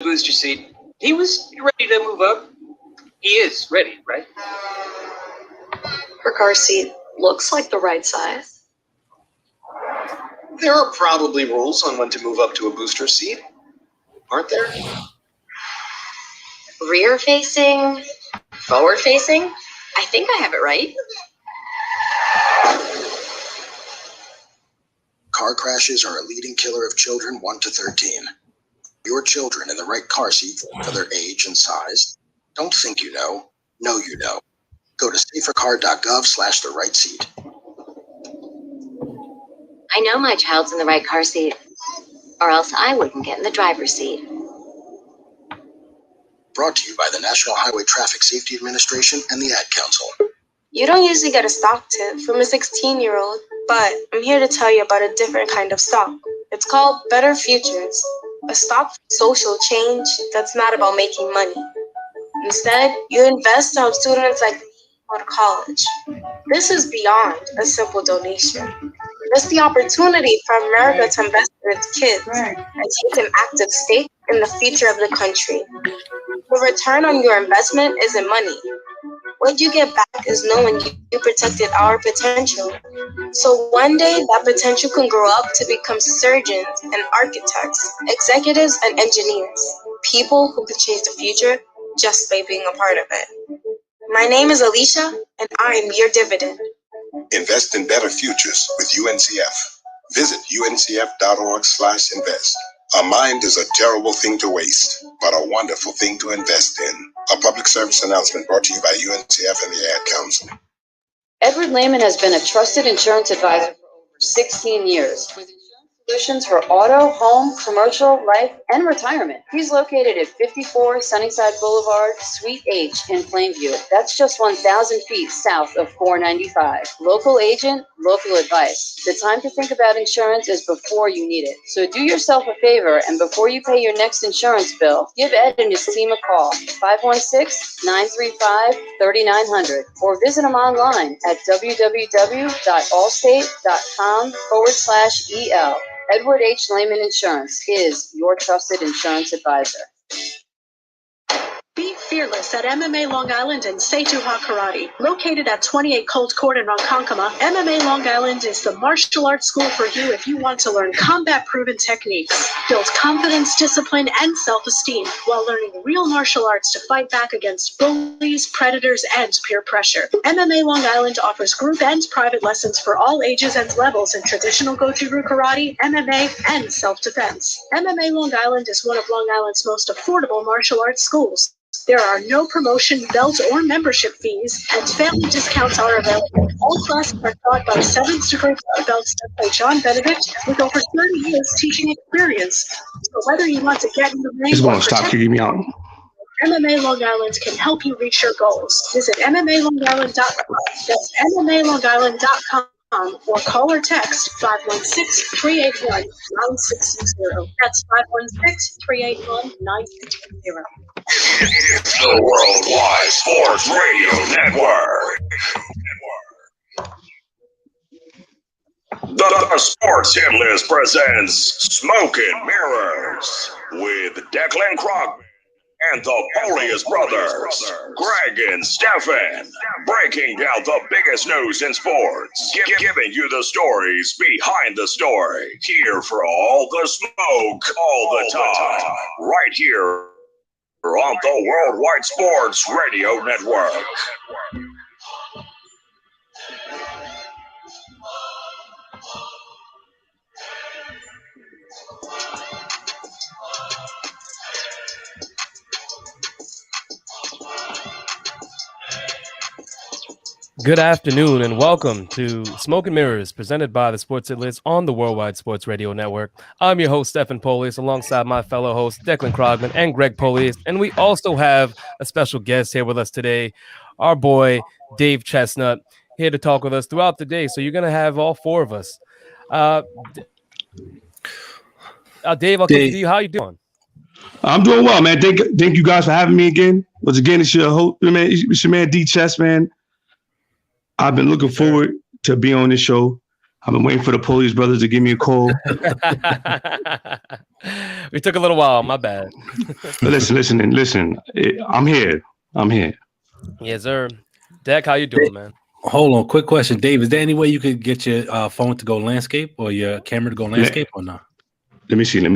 booster seat. He was ready to move up. He is ready, right? Her car seat looks like the right size. There are probably rules on when to move up to a booster seat, aren't there? Rear facing, forward facing. I think I have it right. Car crashes are a leading killer of children 1 to 13. Your children in the right car seat for their age and size. Don't think you know. Know you know. Go to safercar.gov/the right seat. I know my child's in the right car seat, or else I wouldn't get in the driver's seat. Brought to you by the National Highway Traffic Safety Administration and the Ad Council. You don't usually get a stock tip from a 16-year-old, but I'm here to tell you about a different kind of stock. It's called Better Futures, a stock for social change that's not about making money. Instead, you invest to help students like me go to college. This is beyond a simple donation. It's the opportunity for America to invest in its kids and take an active stake in the future of the country. The return on your investment isn't money. What you get back is knowing you protected our potential. So one day that potential can grow up to become surgeons and architects, executives and engineers, people who can change the future just by being a part of it. My name is Alicia, and I'm your dividend. Invest in better futures with UNCF. Visit uncf.org/invest. A mind is a terrible thing to waste, but a wonderful thing to invest in. A public service announcement brought to you by UNCF and the Ad Council. Edward Lehman has been a trusted insurance advisor for over 16 years with insurance solutions for auto, home, commercial, life, and retirement. He's located at 54 Sunnyside Boulevard, Suite H in Plainview. That's just 1,000 feet south of 495. Local agent, local advice. The time to think about insurance is before you need it. So do yourself a favor, and before you pay your next insurance bill, give Ed and his team a call, 516-935-3900, or visit them online at www.allstate.com/EL. Edward H. Lehman Insurance is your trusted insurance advisor. Be fearless at MMA Long Island and Seituha Karate. Located at 28 Colt Court in Ronkonkoma, MMA Long Island is the martial arts school for you if you want to learn combat-proven techniques, build confidence, discipline, and self-esteem while learning real martial arts to fight back against bullies, predators, and peer pressure. MMA Long Island offers group and private lessons for all ages and levels in traditional Goju-Ryu Karate, MMA, and self-defense. MMA Long Island is one of Long Island's most affordable martial arts schools. There are no promotion, belt, or membership fees, and family discounts are available. All classes are taught by 7th degree black belts by John Benedict with over 30 years teaching experience. So whether you want to get in the ring or protect, MMA Long Island can help you reach your goals. Visit MMALongIsland.com. That's MMALongIsland.com. Or call or text 516-381-9660. That's 516-381-9660. It's the Worldwide Sports Radio Network. The Sports Hit List presents Smoking Mirrors with Declan Krogman and the Polius Brothers, Greg and Stefan, breaking down the biggest news in sports, giving you the stories behind the story, here for all the smoke, all the time, right here on the Worldwide Sports Radio Network. Good afternoon and welcome to Smoke and Mirrors, presented by the Sports Hit List on the Worldwide Sports Radio Network. I'm your host, Stephen Polius, alongside my fellow hosts, Declan Krogman and Greg Polius. And we also have a special guest here with us today, our boy, Dave Chestnut, here to talk with us throughout the day. So you're going to have all four of us. Dave, I'll come to you. How you doing? I'm doing well, man. Thank you guys for having me again. Once again, it's your host, man. It's your man, D Chess, man. I've been looking forward to being on this show. I've been waiting for the Police brothers to give me a call. We took a little while. My bad. Listen. I'm here. Yes, sir. Deck, how you doing, man? Hold on, quick question, Dave. Is there any way you could get your phone to go landscape or your camera to go landscape or not? Let me see. You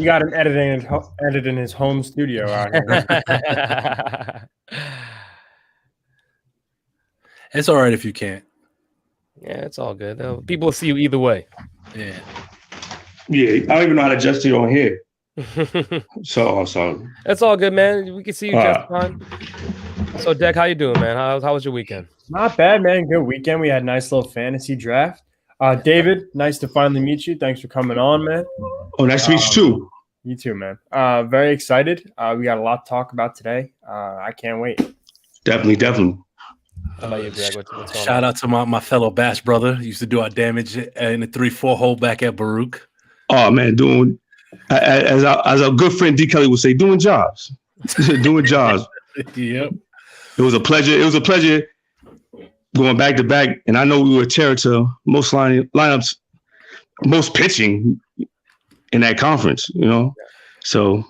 got him editing his home studio out here. It's all right if you can't. Yeah, it's all good. People will see you either way. Yeah. Yeah, I don't even know how to adjust it on here. So It's all good, man. We can see you just fine. So, Deck, how you doing, man? How was your weekend? Not bad, man. Good weekend. We had a nice little fantasy draft. David, nice to finally meet you. Thanks for coming on, man. Oh, nice to meet you too. You too, man. Very excited. We got a lot to talk about today. I can't wait. Definitely. How about you, Greg? What's going Shout out to my fellow Bash brother. He used to do our damage in the 3-4 hole back at Baruch. Oh man, doing as our good friend D Kelly would say, doing jobs. Doing jobs. Yep. It was a pleasure going back to back, and I know we were a terror to most lineups, most pitching in that conference, you know. So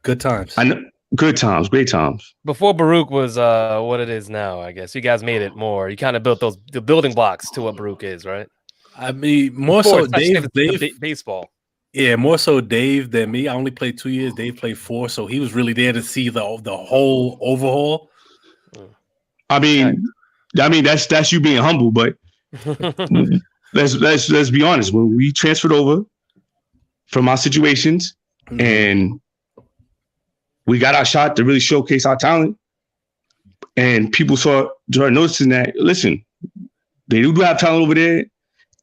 good times. I know, good times, great times. Before Baruch was what it is now, I guess you guys made it more. You kind of built the building blocks to what Baruch is, right? I mean, more so Dave baseball. Yeah, more so Dave than me. I only played 2 years. Dave played 4, so he was really there to see the whole overhaul. I mean, that's you being humble, but let's be honest. When we transferred over from our situations and we got our shot to really showcase our talent, and people started noticing that, listen, they do have talent over there,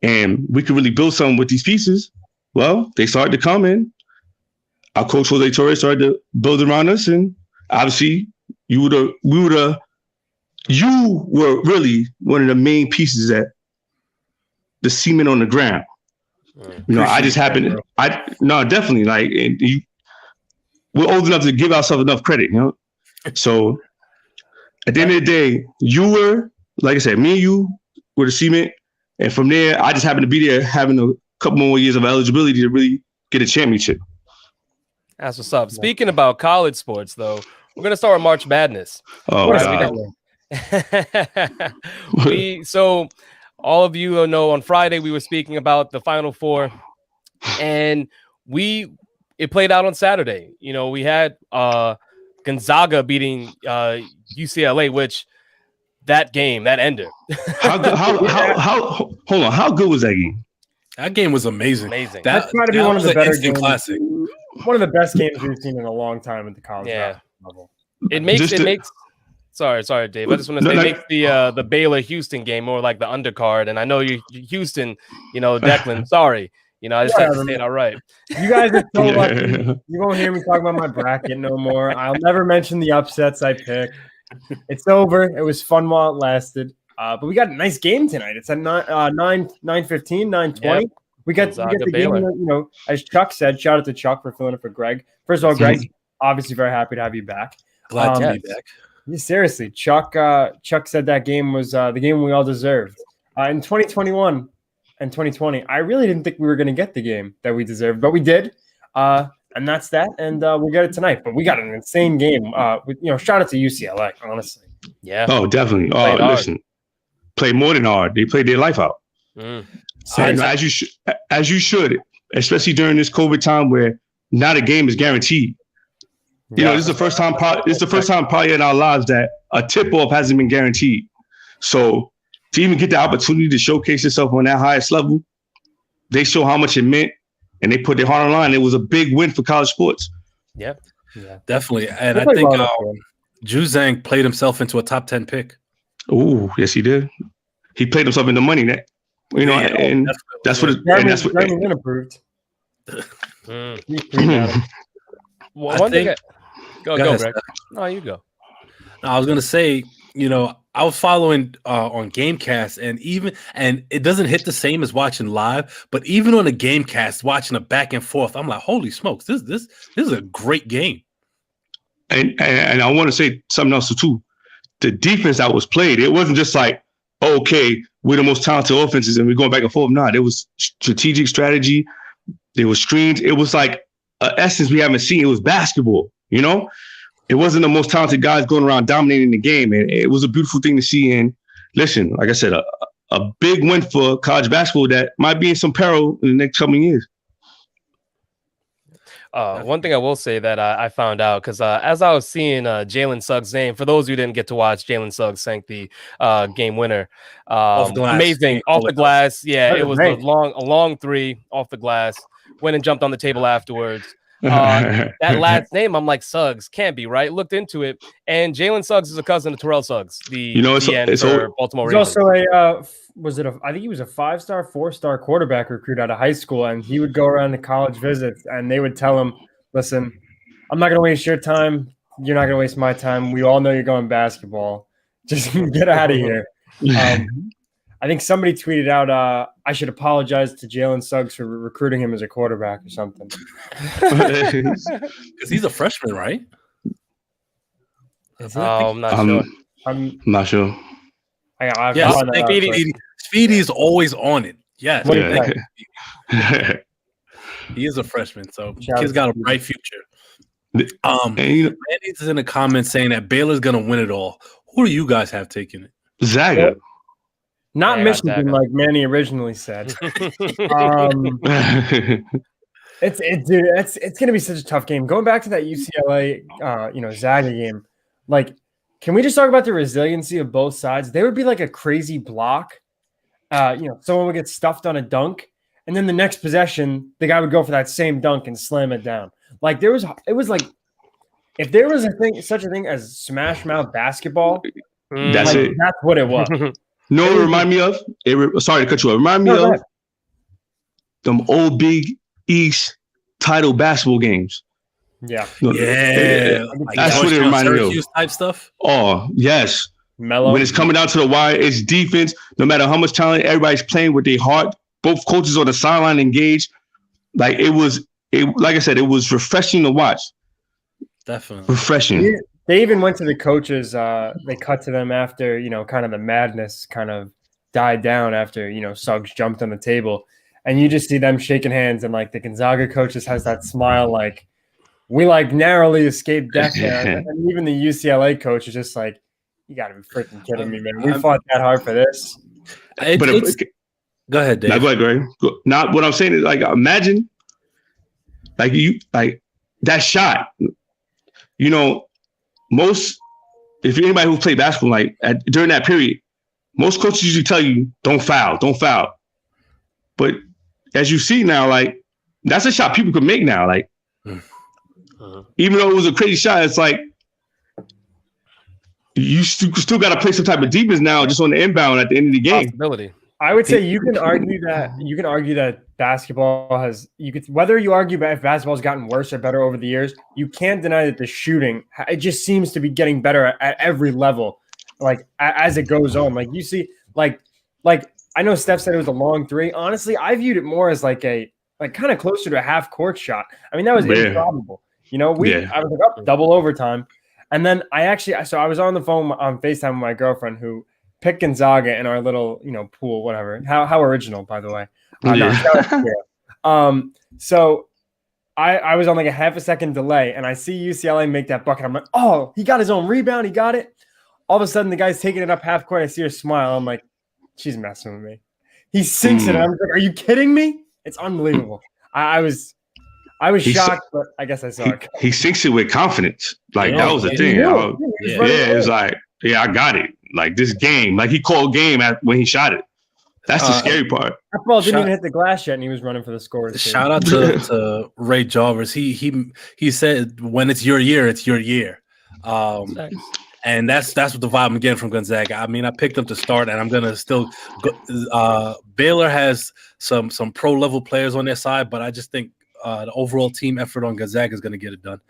and we could really build something with these pieces. Well, they started to come in. Our coach Jose Torres started to build around us, and obviously, you were really one of the main pieces that the cement on the ground. You know, I just happened. Definitely. Like, we're old enough to give ourselves enough credit, you know. So, at the end of the day, you were, like I said, me and you were the cement, and from there, I just happened to be there, having a couple more years of eligibility to really get a championship. That's what's up. Speaking about college sports, though, we're gonna start with March Madness. Oh, God. So all of you know on Friday we were speaking about the Final Four, and it played out on Saturday. You know, we had Gonzaga beating UCLA, which that ender. Hold on, how good was that game? That game was amazing. That's got to be one of the better games. Classic. One of the best games we've seen in a long time at the college level. It makes. Sorry, Dave. I just want to say it makes the Baylor Houston game more like the undercard. And I know you Houston, you know, Declan. Sorry, you know, I just have to say it all right. You guys are so lucky. You won't hear me talk about my bracket no more. I'll never mention the upsets I picked. It's over. It was fun while it lasted. But we got a nice game tonight. It's at 9:15, 9:20. Yep. We get the game, you know, as Chuck said. Shout out to Chuck for filling it for Greg. First of all, Greg, obviously very happy to have you back. Glad to be back. Yeah, seriously, Chuck said that game was the game we all deserved. In 2021 and 2020, I really didn't think we were going to get the game that we deserved, but we did. And that's that. And we'll get it tonight. But we got an insane game. Shout out to UCLA, honestly. Yeah. Oh, definitely. Oh, listen. Play more than hard. They played their life out. As you should, especially during this COVID time where not a game is guaranteed. You know, this is the first time. It's the first time probably in our lives that a tip-off hasn't been guaranteed. So to even get the opportunity to showcase yourself on that highest level, they show how much it meant, and they put their heart on the line. It was a big win for college sports. Yeah, definitely. And I think Ju Zhang played himself into a top 10 pick. Oh, yes, he did. He played himself in the money net. You know, and that's what. That's what. Approved. One thing. Go, Greg. No, you go. No, I was gonna say, you know, I was following on Gamecast, and it doesn't hit the same as watching live, but even on a Gamecast, watching a back and forth, I'm like, holy smokes, this is a great game. And I want to say something else too. the defense that was played. It wasn't just like, okay, we're the most talented offenses and we're going back and forth. No, there was strategic strategy. There was screens. It was like an essence we haven't seen. It was basketball, you know? It wasn't the most talented guys going around dominating the game. And it was a beautiful thing to see. And listen, like I said, a big win for college basketball that might be in some peril in the next coming years. One thing I will say that I found out, because as I was seeing Jalen Suggs' name, for those who didn't get to watch, Jalen Suggs sank the game winner. Amazing. Off the glass. Yeah, it was a long three off the glass. Went and jumped on the table afterwards. That lad's name, I'm like, Suggs, can't be, right? Looked into it, and Jalen Suggs is a cousin of Terrell Suggs, the DN for Baltimore Ravens. He's also I think he was a 5-star, 4-star quarterback recruit out of high school, and he would go around to college visits, and they would tell him, listen, I'm not going to waste your time. You're not going to waste my time. We all know you're going basketball. Just get out of here. I think somebody tweeted out, I should apologize to Jalen Suggs for recruiting him as a quarterback or something. Because he's a freshman, right? I'm not sure. I'm not sure. Speedy's always on it. Yes. Yeah. He is a freshman, so kid's got a bright future. Manny's in the comments saying that Baylor's going to win it all. Who do you guys have taking it? Zaga. Not Michigan, like Manny originally said. It's going to be such a tough game. Going back to that UCLA, Zaga game, like, can we just talk about the resiliency of both sides? There would be like a crazy block. Someone would get stuffed on a dunk, and then the next possession, the guy would go for that same dunk and slam it down. Like it was like, if there was such a thing as smash mouth basketball, that's what it was. No, it remind me of. Sorry to cut you off. Remind me of them old Big East title basketball games. Yeah, that's what it reminded me of. Type stuff. Oh yes, mellow. When it's coming down to the wire, it's defense. No matter how much talent, everybody's playing with their heart. Both coaches on the sideline engaged. Like like I said, it was refreshing to watch. Definitely refreshing. They even went to the coaches. They cut to them after, kind of the madness kind of died down after, Suggs jumped on the table. And you just see them shaking hands. And, like, the Gonzaga coach just has that smile like, we, like, narrowly escaped death there. And even the UCLA coach is just like, you got to be freaking kidding me, man. We fought that hard for this. Go ahead, Dave. Go ahead, Greg. Now, what I'm saying is, like, imagine, like, that shot, if you're anybody who played basketball, during that period, most coaches usually tell you, don't foul. But as you see now, like, that's a shot people can make now. Like, even though it was a crazy shot, it's like, you still got to play some type of defense now just on the inbound at the end of the game. I would say you can argue that basketball has whether you argue if basketball's gotten worse or better over the years, you can't deny that the shooting, it just seems to be getting better at every level, like as it goes on. Like you see, like I know Steph said it was a long three. Honestly, I viewed it more as like kind of closer to a half court shot. I mean, that was improbable. I was like up double overtime, and then I was on the phone on FaceTime with my girlfriend who pick Gonzaga in our little, pool, whatever. How original, by the way. So I was on like a half a second delay, and I see UCLA make that bucket. I'm like, oh, he got his own rebound. He got it. All of a sudden, the guy's taking it up half court. I see her smile. I'm like, she's messing with me. He sinks it. And I'm like, are you kidding me? It's unbelievable. I was shocked, but I guess I saw it. He sinks it with confidence. Like, that was the thing. It's like, I got it. Like, this game, like he called game when he shot it. That's the scary part. That ball didn't even hit the glass yet, and he was running for the scores. Shout out to Ray Jarvis. He said, when it's your year, it's your year. And that's what the vibe I'm getting from Gonzaga. I mean, I picked them to start, and I'm gonna still go. Baylor has some pro level players on their side, but I just think the overall team effort on Gonzaga is gonna get it done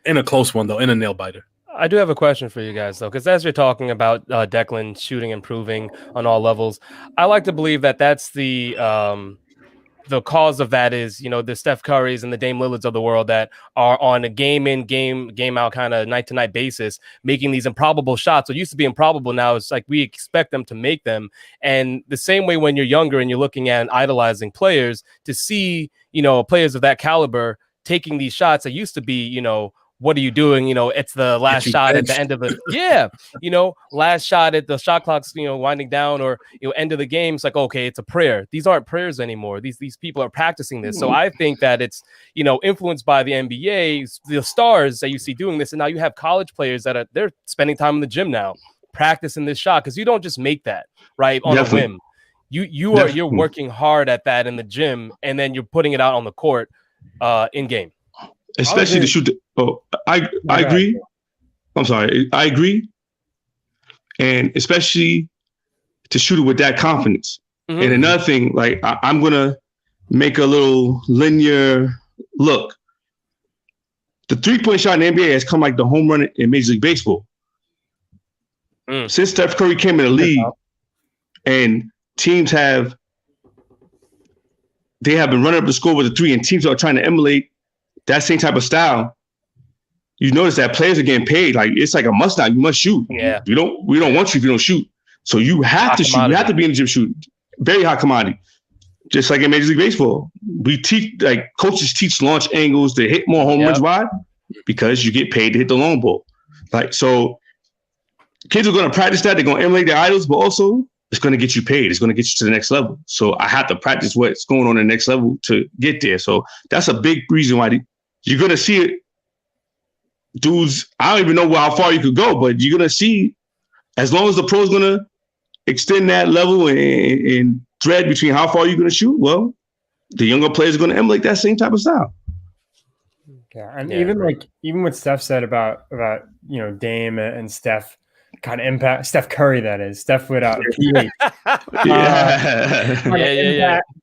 in a close one, though, in a nail biter. I do have a question for you guys, though, because as you're talking about Declan shooting improving on all levels, I like to believe that that's the the cause of that is, the Steph Currys and the Dame Lillards of the world that are on a game in, game out kind of night to night basis, making these improbable shots. What used to be improbable now it's like we expect them to make them. And the same way when you're younger and you're looking at and idolizing players, to see, players of that caliber taking these shots that used to be, what are you doing? It's the last shot at the end of the last shot at the shot clock's winding down, or end of the game. It's like, okay, it's a prayer. These aren't prayers anymore. These people are practicing this. So I think that it's influenced by the NBA, the stars that you see doing this, and now you have college players that they're spending time in the gym now practicing this shot, because you don't just make that right on a whim. You're working hard at that in the gym, and then you're putting it out on the court in game. Especially to shoot. I agree. I'm sorry. I agree. And especially to shoot it with that confidence. Mm-hmm. And another thing, like I'm going to make a little linear look. The 3-point shot in the NBA has come like the home run in Major League Baseball. Since Steph Curry came in the league, and teams have been running up the score with a 3, and teams are trying to emulate that same type of style. You notice that players are getting paid. Like, it's like a must now. You must shoot. Yeah. We don't want you if you don't shoot. So you have to shoot. You have to be in the gym shoot. Very hot commodity. Just like in Major League Baseball. We teach, like, coaches teach launch angles to hit more home runs. Why? Because you get paid to hit the long ball. Like, so kids are going to practice that. They're going to emulate their idols, but also it's going to get you paid. It's going to get you to the next level. So I have to practice what's going on in the next level to get there. So that's a big reason why you're going to see it. Dudes, I don't even know how far you could go, but you're going to see, as long as the pro's going to extend that level and thread between how far you're going to shoot, well, the younger players are going to emulate that same type of style. Yeah, and even what Steph said about Dame and Steph kind of impact, Steph Curry, that is Steph without PH.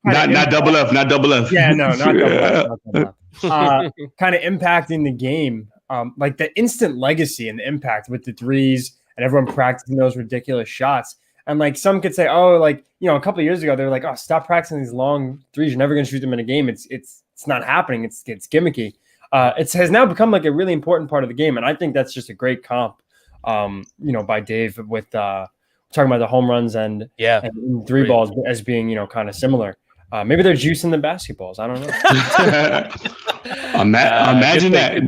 Not double F, not double F. Yeah, no, not double F. Kind of impacting the game, like the instant legacy and the impact with the threes and everyone practicing those ridiculous shots. And like some could say, oh, like, a couple of years ago, they were like, oh, stop practicing these long threes. You're never going to shoot them in a game. It's not happening. It's gimmicky. It has now become like a really important part of the game. And I think that's just a great comp, by Dave with talking about the home runs and three balls as being, kind of similar. Maybe they're juicing the basketballs. I don't know. Imagine that.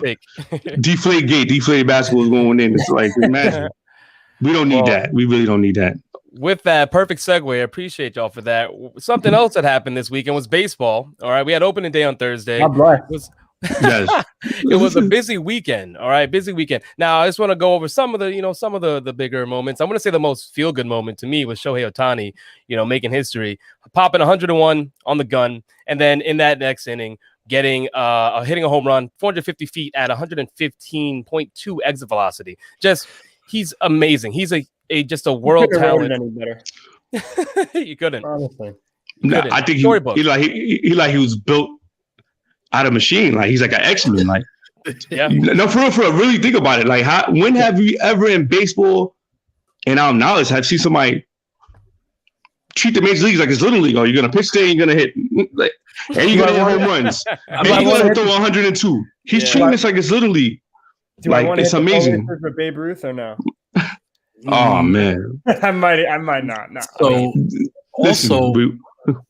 Deflated basketball is going in. It's like, imagine. We don't need that. We really don't need that. With that perfect segue, I appreciate y'all for that. Something else that happened this weekend was baseball. All right, we had opening day on Thursday. It was a busy weekend. All right, busy weekend. Now I just want to go over some of the bigger moments. I want to say the most feel good moment to me was Shohei Ohtani, making history, popping 101 on the gun, and then in that next inning, hitting a home run 450 feet at 115.2 exit velocity. He's amazing. He's just a world talent. Any better. You couldn't. Honestly. I think he was built out of machine. Like, he's like an X-Men. Like, no, for real, really think about it. Like, when have you ever in baseball, in our knowledge, have seen somebody treat the major leagues like it's little league? Oh, you're gonna pitch there, you're gonna hit, like, and you're gonna hit home runs, and you're gonna throw 102. He's treating this like it's little league. It's amazing. For Babe Ruth or no? Oh man, I might not. No. So also,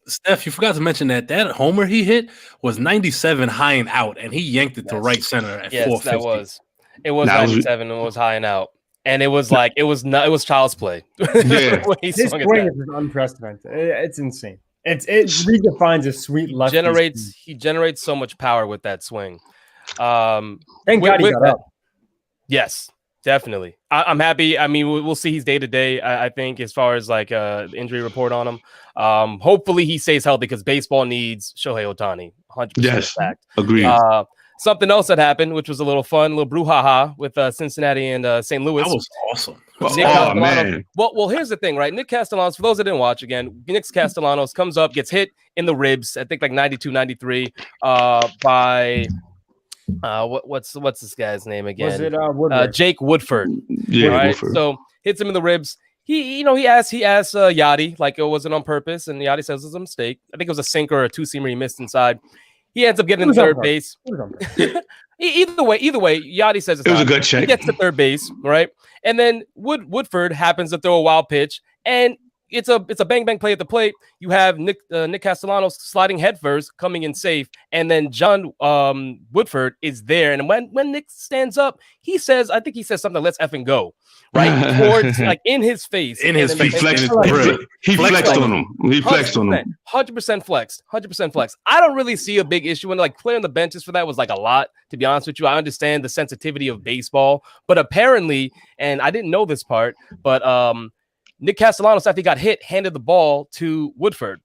Steph, you forgot to mention that homer he hit was 97 high and out, and he yanked it to right center at 450. That was. It was 97 and it was high and out, and it was like it was child's play. Yeah. His swing is unprecedented. It's insane. It redefines a sweet lefty. He generates so much power with that swing. Thank God he got up. Yes, definitely. I'm happy. I mean, we'll see. He's day to day. I think as far as like the injury report on him. Hopefully he stays healthy because baseball needs Shohei Ohtani. 100% yes, fact. Agreed. Something else that happened, which was a little fun, a little brouhaha with Cincinnati and St. Louis. That was awesome. Man. Well, here's the thing, right? Nick Castellanos, for those that didn't watch again, Nick Castellanos comes up, gets hit in the ribs, I think like 92, 93, by what's this guy's name again? Was it Woodford? Jake Woodford. Yeah, right? Woodford. So hits him in the ribs. he asked Yachty like it wasn't on purpose, and Yachty says it was a mistake. I think it was a sinker or a two-seamer he missed inside. He ends up getting to third base. Either way, Yachty says it was a good check. He gets to third base, right? And then Woodford happens to throw a wild pitch, and it's a bang bang play at the plate. You have Nick Castellanos sliding headfirst, coming in safe, and then John Woodford is there. And when Nick stands up, he says something, "Let's effing go," right? Towards like in his face. He flexed on him. He flexed on him. 100% flexed. 100% flexed. I don't really see a big issue, and like clearing the benches for that was like a lot. To be honest with you, I understand the sensitivity of baseball, but apparently, and I didn't know this part, but Nick Castellanos, after he got hit, handed the ball to Woodford.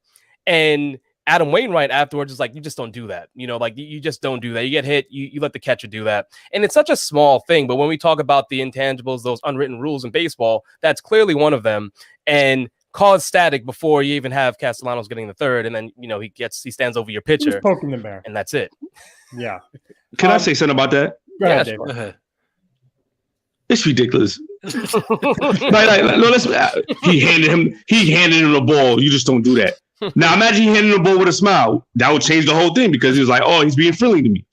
And Adam Wainwright afterwards is like, you just don't do that. Like you just don't do that. You get hit, you let the catcher do that. And it's such a small thing. But when we talk about the intangibles, those unwritten rules in baseball, that's clearly one of them. And cause static before you even have Castellanos getting the third. And then, he stands over your pitcher. Poking the bear. And that's it. Yeah. Can I say something about that? Go ahead, Dave. Go ahead. It's ridiculous. He handed him the ball. You just don't do that. Now imagine he handed the ball with a smile. That would change the whole thing because he was like, "Oh, he's being friendly to me."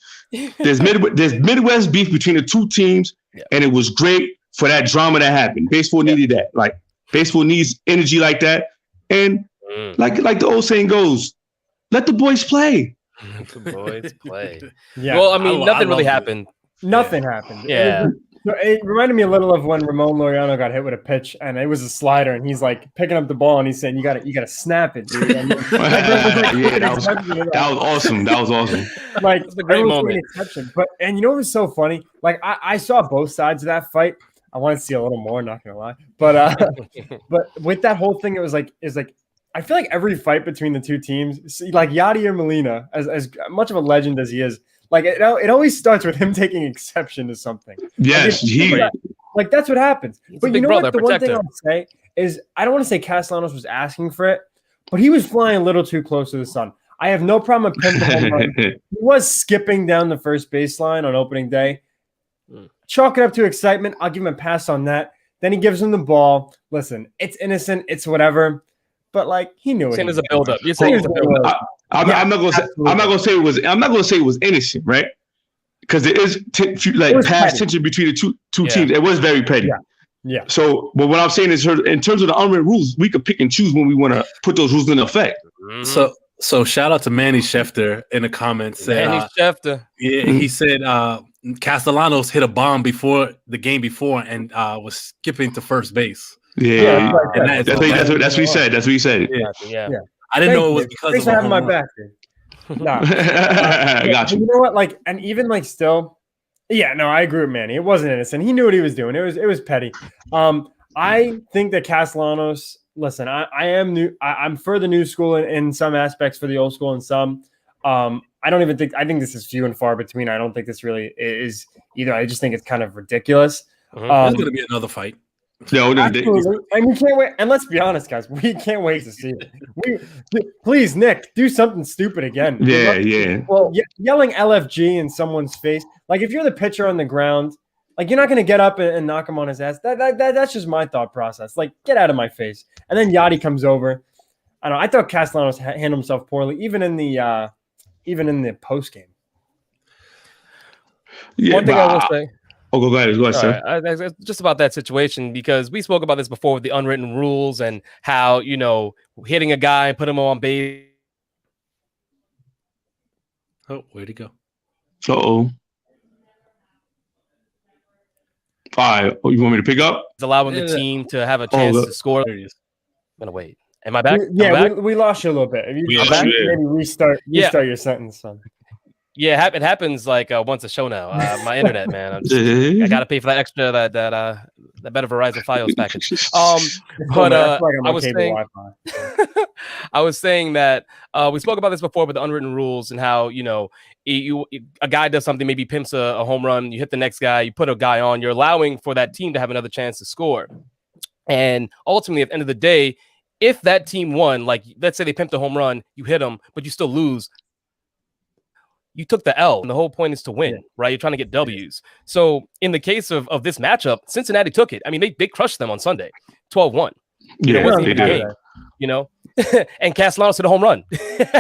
There's Midwest beef between the two teams, and it was great for that drama that happened. Baseball needed that. Like baseball needs energy like that, and like the old saying goes, "Let the boys play." The boys play. Yeah. Well, I mean, nothing really happened. Nothing happened. Yeah. It reminded me a little of when Ramon Laureano got hit with a pitch, and it was a slider, and he's like picking up the ball, and he's saying, "You gotta snap it, dude." And that was awesome. That was awesome. Like a great moment. But you know what was so funny? Like I saw both sides of that fight. I wanted to see a little more, not gonna lie. But with that whole thing, it was like I feel like every fight between the two teams, like Yadier Molina, as much of a legend as he is. Like it always starts with him taking exception to something. Yes, like that's what happens. But you know brother, what? The one thing I'll say is I don't want to say Castellanos was asking for it, but he was flying a little too close to the sun. I have no problem with him. He was skipping down the first baseline on opening day. Chalk it up to excitement. I'll give him a pass on that. Then he gives him the ball. Listen, it's innocent. It's whatever. But like he knew it. Saying as a build-up. You're saying it's a build-up. I'm not gonna say it was innocent, right? Because there is past tension between the two teams. It was very petty. Yeah. So, but what I'm saying is, in terms of the unwritten rules, we could pick and choose when we want to put those rules in effect. So shout out to Manny Schefter in the comments. Manny Schefter. Yeah, he said Castellanos hit a bomb before the game before and was skipping to first base. Yeah, that's what he said. That's what he said. Yeah. I didn't know it was because Thanks of for having my back, dude. Nah. I got you. You know what? Like, and even like still, I agree with Manny. It wasn't innocent. He knew what he was doing. It was petty. I think that Castellanos. Listen, I am new. I'm for the new school in some aspects, for the old school in some. I don't even think. I think this is few and far between. I don't think this really is either. I just think it's kind of ridiculous. There's going to be another fight. No, and we can't wait. And let's be honest, guys, we can't wait to see it. Please, Nick, do something stupid again. Yeah. Well, yelling LFG in someone's face, like if you're the pitcher on the ground, like you're not going to get up and knock him on his ass. That's just my thought process. Like, get out of my face. And then Yachty comes over. I don't know. I thought Castellanos handled himself poorly, even in the post game. Yeah, one thing I will say. Oh, go ahead. Go ahead, sir. Right. Just about that situation, because we spoke about this before with the unwritten rules and how, hitting a guy and put him on base. Oh, where'd he go? Uh-oh. All right. Oh, you want me to pick up? It's allowing the team to have a chance to score. There he is. I'm going to wait. Am I back? We lost you a little bit. If you maybe restart your sentence, son. Yeah, it happens like once a show now. My internet, man. I got to pay for that extra that better Verizon Fios package. But I was saying that we spoke about this before with the unwritten rules and how a guy does something, maybe pimps a home run, you hit the next guy, you put a guy on, you're allowing for that team to have another chance to score. And ultimately, at the end of the day, if that team won, like let's say they pimped a home run, you hit them, but you still lose. you took the L, and the whole point is to win, right? You're trying to get W's. So in the case of this matchup, Cincinnati took it. I mean, they crushed them on Sunday, 12-1. You know, it wasn't even a game, you know? And Castellanos hit a home run. If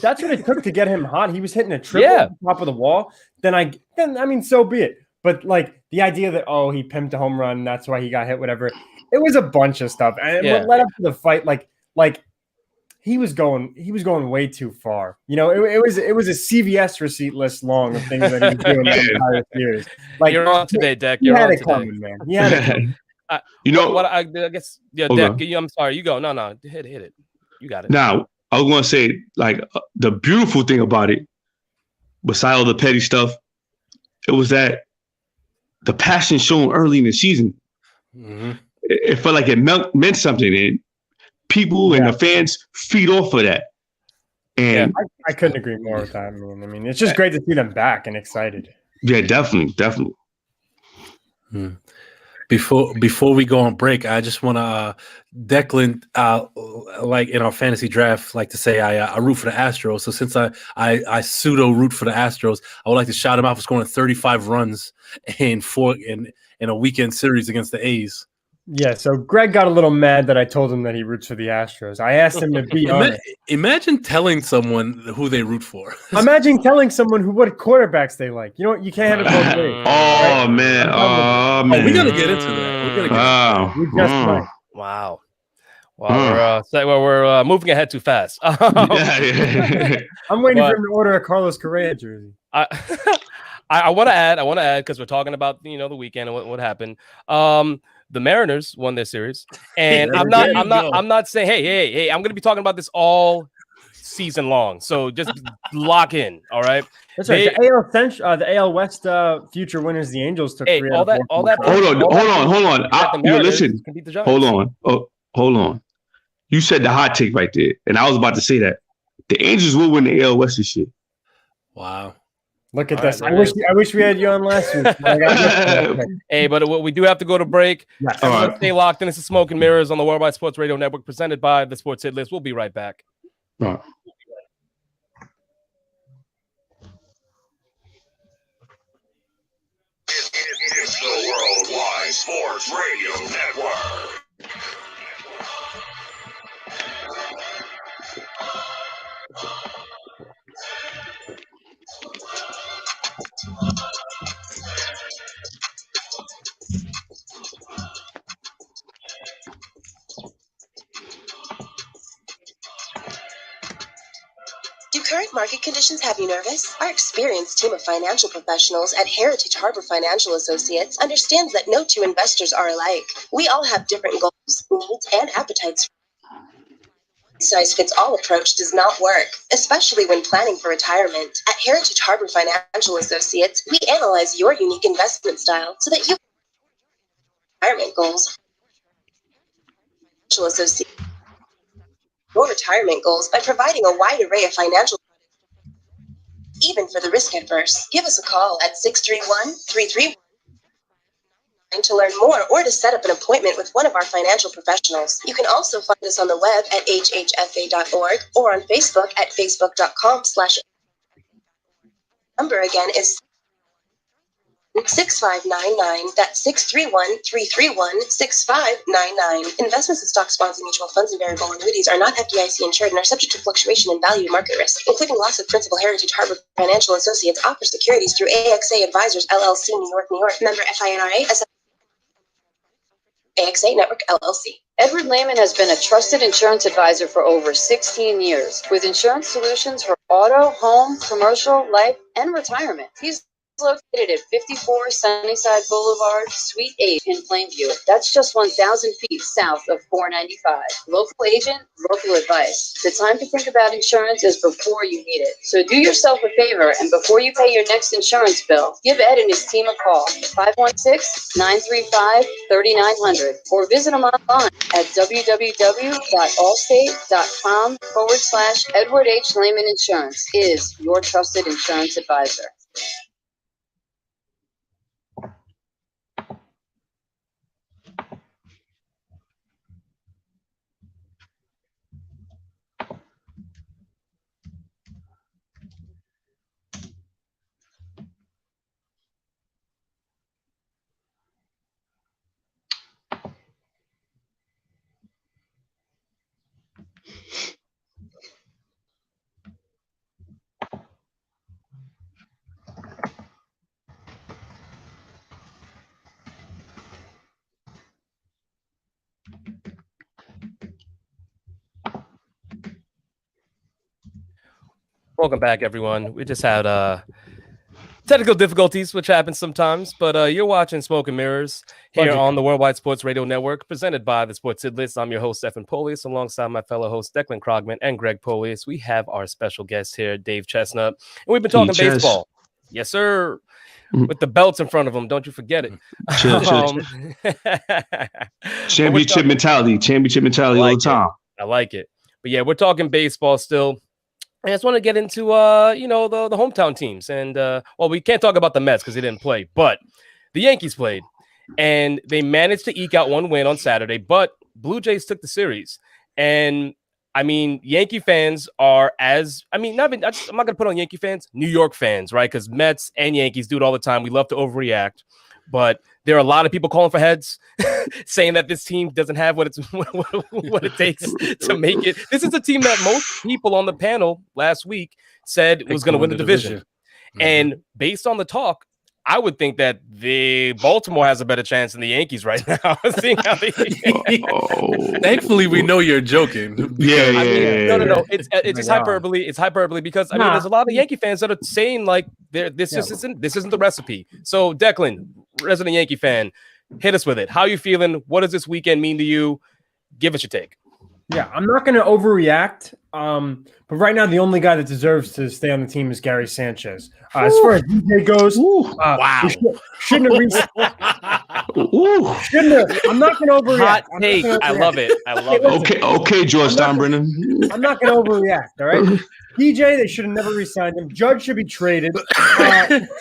that's what it took to get him hot, he was hitting a triple at the top of the wall, then I mean, so be it. But like the idea that, oh, he pimped a home run, that's why he got hit, whatever. It was a bunch of stuff. And what led up to the fight, like he was going way too far. You know, it was a CVS receipt list long of things that he was doing the entire series. Like, you're on today, Deck. He You're had on it today. coming, man. He had it coming. You know what? I guess, Deck. I'm sorry. You go. No, hit it. You got it. Now, I was gonna say, like, the beautiful thing about it, besides all the petty stuff, it was that the passion shown early in the season. Mm-hmm. It felt like it meant something, and people and the fans feed off of that. And I couldn't agree more with that. I mean, it's just great to see them back and excited. Yeah, definitely. Before we go on break, I just want to Declan, like in our fantasy draft, like to say I root for the Astros. So since I pseudo root for the Astros, I would like to shout him out for scoring 35 runs in a weekend series against the A's. Yeah, so Greg got a little mad that I told him that he roots for the Astros. I asked him to be honest. Imagine telling someone who they root for. Imagine telling someone what quarterbacks they like. You know what? You can't have it both ways. Oh, man. Oh, man. We got to get into that. We just might. Wow. We're moving ahead too fast. I'm waiting for him to order a Carlos Correa jersey. I want to add because we're talking about the weekend and what happened. The Mariners won their series, and I'm not saying hey, I'm going to be talking about this all season long. So just lock in, all right? That's right. The AL West future winners, the Angels took three. Hold on. Hold on. Listen. Hold on. You said the hot take right there, and I was about to say that the Angels will win the AL West this year. Wow. Look at this. I wish we had you on last week. Hey, but we do have to go to break. Yes. Stay locked in. This is Smoke and Mirrors on the Worldwide Sports Radio Network, presented by the Sports Hit List. We'll be right back. All right. It's the Worldwide Sports Radio Network. Do current market conditions have you nervous? Our experienced team of financial professionals at Heritage Harbor Financial Associates understands that no two investors are alike. We all have different goals, needs, and appetites. Size-fits-all approach does not work, especially when planning for retirement. At Heritage Harbor Financial Associates, we analyze your unique investment style so that you can retirement goals. Financial Associates your retirement goals by providing a wide array of financial products, even for the risk adverse. Give us a call at 631-331 to learn more or to set up an appointment with one of our financial professionals. You can also find us on the web at hhfa.org or on Facebook at facebook.com/. Number again is 6599. That's 631-331-6599. Investments in stock, bonds, and mutual funds and variable annuities are not FDIC insured and are subject to fluctuation in value and market risk, including loss of principal. Heritage Harbor Financial Associates offers securities through AXA Advisors LLC, New York, member FINRA, AXA Network LLC. Edward Lehman has been a trusted insurance advisor for over 16 years with insurance solutions for auto, home, commercial, life, and retirement. He's located at 54 Sunnyside Boulevard, Suite 8 in Plainview. That's just 1,000 feet south of 495. Local agent, local advice. The time to think about insurance is before you need it. So do yourself a favor, and before you pay your next insurance bill, give Ed and his team a call, 516-935-3900, or visit them online at www.allstate.com/Edward H. Lehman Insurance is your trusted insurance advisor. Welcome back, everyone. We just had technical difficulties, which happens sometimes, but you're watching Smoke and Mirrors here on the Worldwide Sports Radio Network, presented by the Sports Idlits. I'm your host, Stephen Polius, alongside my fellow hosts, Declan Krogman and Greg Polius. We have our special guest here, Dave Chestnut, and we've been talking baseball. Yes, sir. With the belts in front of them, don't you forget it. Championship mentality all the time. I like it. But yeah, we're talking baseball still. I just want to get into, the hometown teams. And, we can't talk about the Mets because they didn't play. But the Yankees played. And they managed to eke out one win on Saturday. But Blue Jays took the series. And, Yankee fans are I'm not going to put on Yankee fans, New York fans, right? Because Mets and Yankees do it all the time. We love to overreact. But there are a lot of people calling for heads, saying that this team doesn't have what it takes to make it. This is a team that most people on the panel last week said was going to win the division. Mm-hmm. And based on the talk, I would think that the Baltimore has a better chance than the Yankees right now. Seeing how Thankfully, we know you're joking. No. It's just hyperbole. It's hyperbole because there's a lot of Yankee fans that are saying like this isn't the recipe. So Declan, resident Yankee fan, hit us with it. How are you feeling? What does this weekend mean to you? Give us your take. Yeah, I'm not going to overreact. But right now, the only guy that deserves to stay on the team is Gary Sanchez. As far as DJ goes, wow. Shouldn't have. I'm not going to overreact. Hot take. I love it. Okay, George Steinbrenner. I'm not going to overreact. All right. DJ, they should have never re-signed him. Judge should be traded.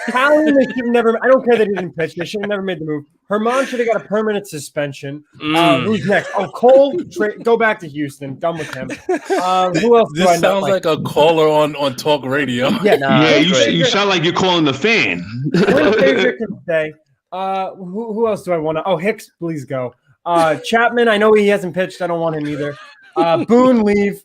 Callan, they should have never. I don't care that he didn't pitch. They should have never made the move. Herman should have got a permanent suspension. Who's next? Oh, Cole, go back to Houston. Done with him. Who else? This sounds like a caller on talk radio. You sound like you're calling the fan. Can stay. Who else do I want to? Oh, Hicks, please go. Chapman, I know he hasn't pitched. I don't want him either. Boone, leave.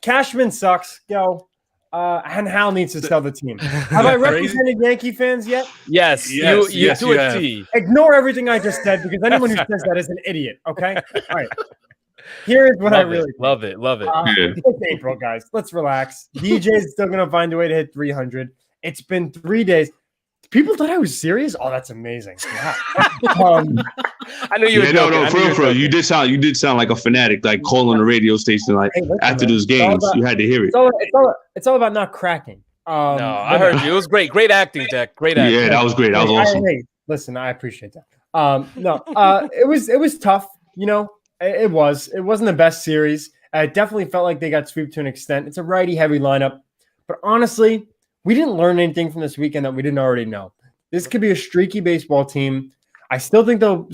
Cashman sucks. Go. And Hal needs to sell the team. Have I represented Yankee fans yet? Yes. You to a T. Ignore everything I just said because anyone who says that is an idiot. Okay. All right. Here is what I really love it. It's April, guys. Let's relax. DJ's still gonna find a way to hit 300. It's been 3 days. People thought I was serious. Oh, that's amazing. Wow. I know you were joking. No, for real. You did sound like a fanatic, like calling the radio station like after those games. You had to hear it. It's all about not cracking. No, I heard you. It was great. Great acting, Deck. Great acting. Yeah, that was great. That was awesome. Listen, I appreciate that. It was tough. It wasn't the best series. It definitely felt like they got swept to an extent. It's a righty-heavy lineup. But honestly, we didn't learn anything from this weekend that we didn't already know. This could be a streaky baseball team. I still think they'll,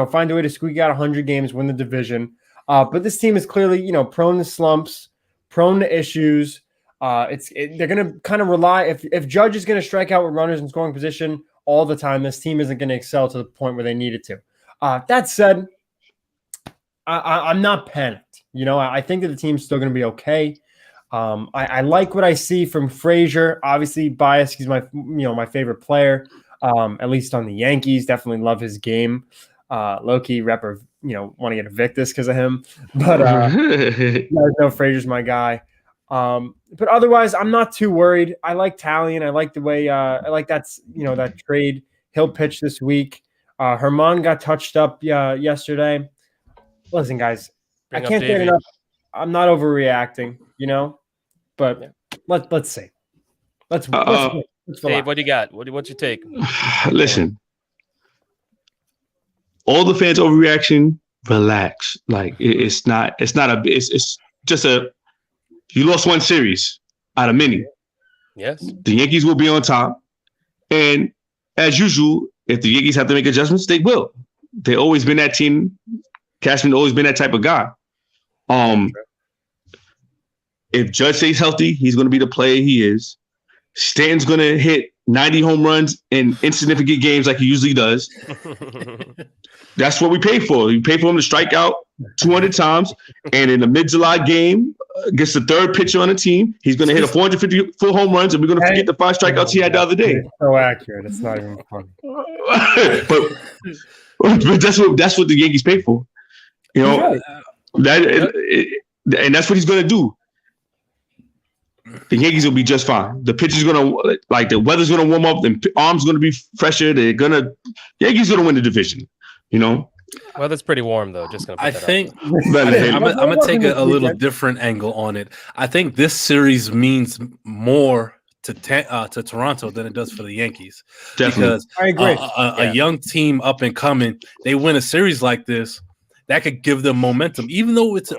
find a way to squeak out 100 games, win the division. But this team is clearly, prone to slumps, prone to issues. They're going to kind of rely. If Judge is going to strike out with runners in scoring position all the time, this team isn't going to excel to the point where they need it to. That said, I'm not panicked. I think that the team's still going to be okay. I like what I see from Frazier. Obviously biased. He's my favorite player, at least on the Yankees. Definitely love his game. Low-key repper, want to get Evictus because of him. But no, Frazier's my guy. But otherwise, I'm not too worried. I like Talion. I like the way I like that trade. He'll pitch this week. Herman got touched up yesterday. Listen, guys, I can't say it enough. I'm not overreacting, but let's see. Let's Dave, what do you got? What's your take? Listen, all the fans' overreaction. Relax. Like it's just you lost one series out of many. Yes, the Yankees will be on top, and as usual, if the Yankees have to make adjustments, they will. They've always been that team. Cashman always been that type of guy. If Judge stays healthy, he's going to be the player he is. Stanton's going to hit 90 home runs in insignificant games like he usually does. That's what we pay for. We pay for him to strike out 200 times. And in the mid-July game against the third pitcher on the team, he's going to hit a 450 full home runs, and we're going to forget the 5 strikeouts he had the other day. It's so accurate. It's not even funny. but that's what the Yankees pay for. And that's what he's going to do. the Yankees will be just fine. The pitcher's gonna the weather's gonna warm up. The arms gonna be fresher. Yankees gonna win the division. You know. Well, that's pretty warm though. Just gonna. I'm gonna take a little different angle on it. I think this series means more to Toronto than it does for the Yankees. Definitely. Because I agree. A young team up and coming, they win a series like this, that could give them momentum. Even though it's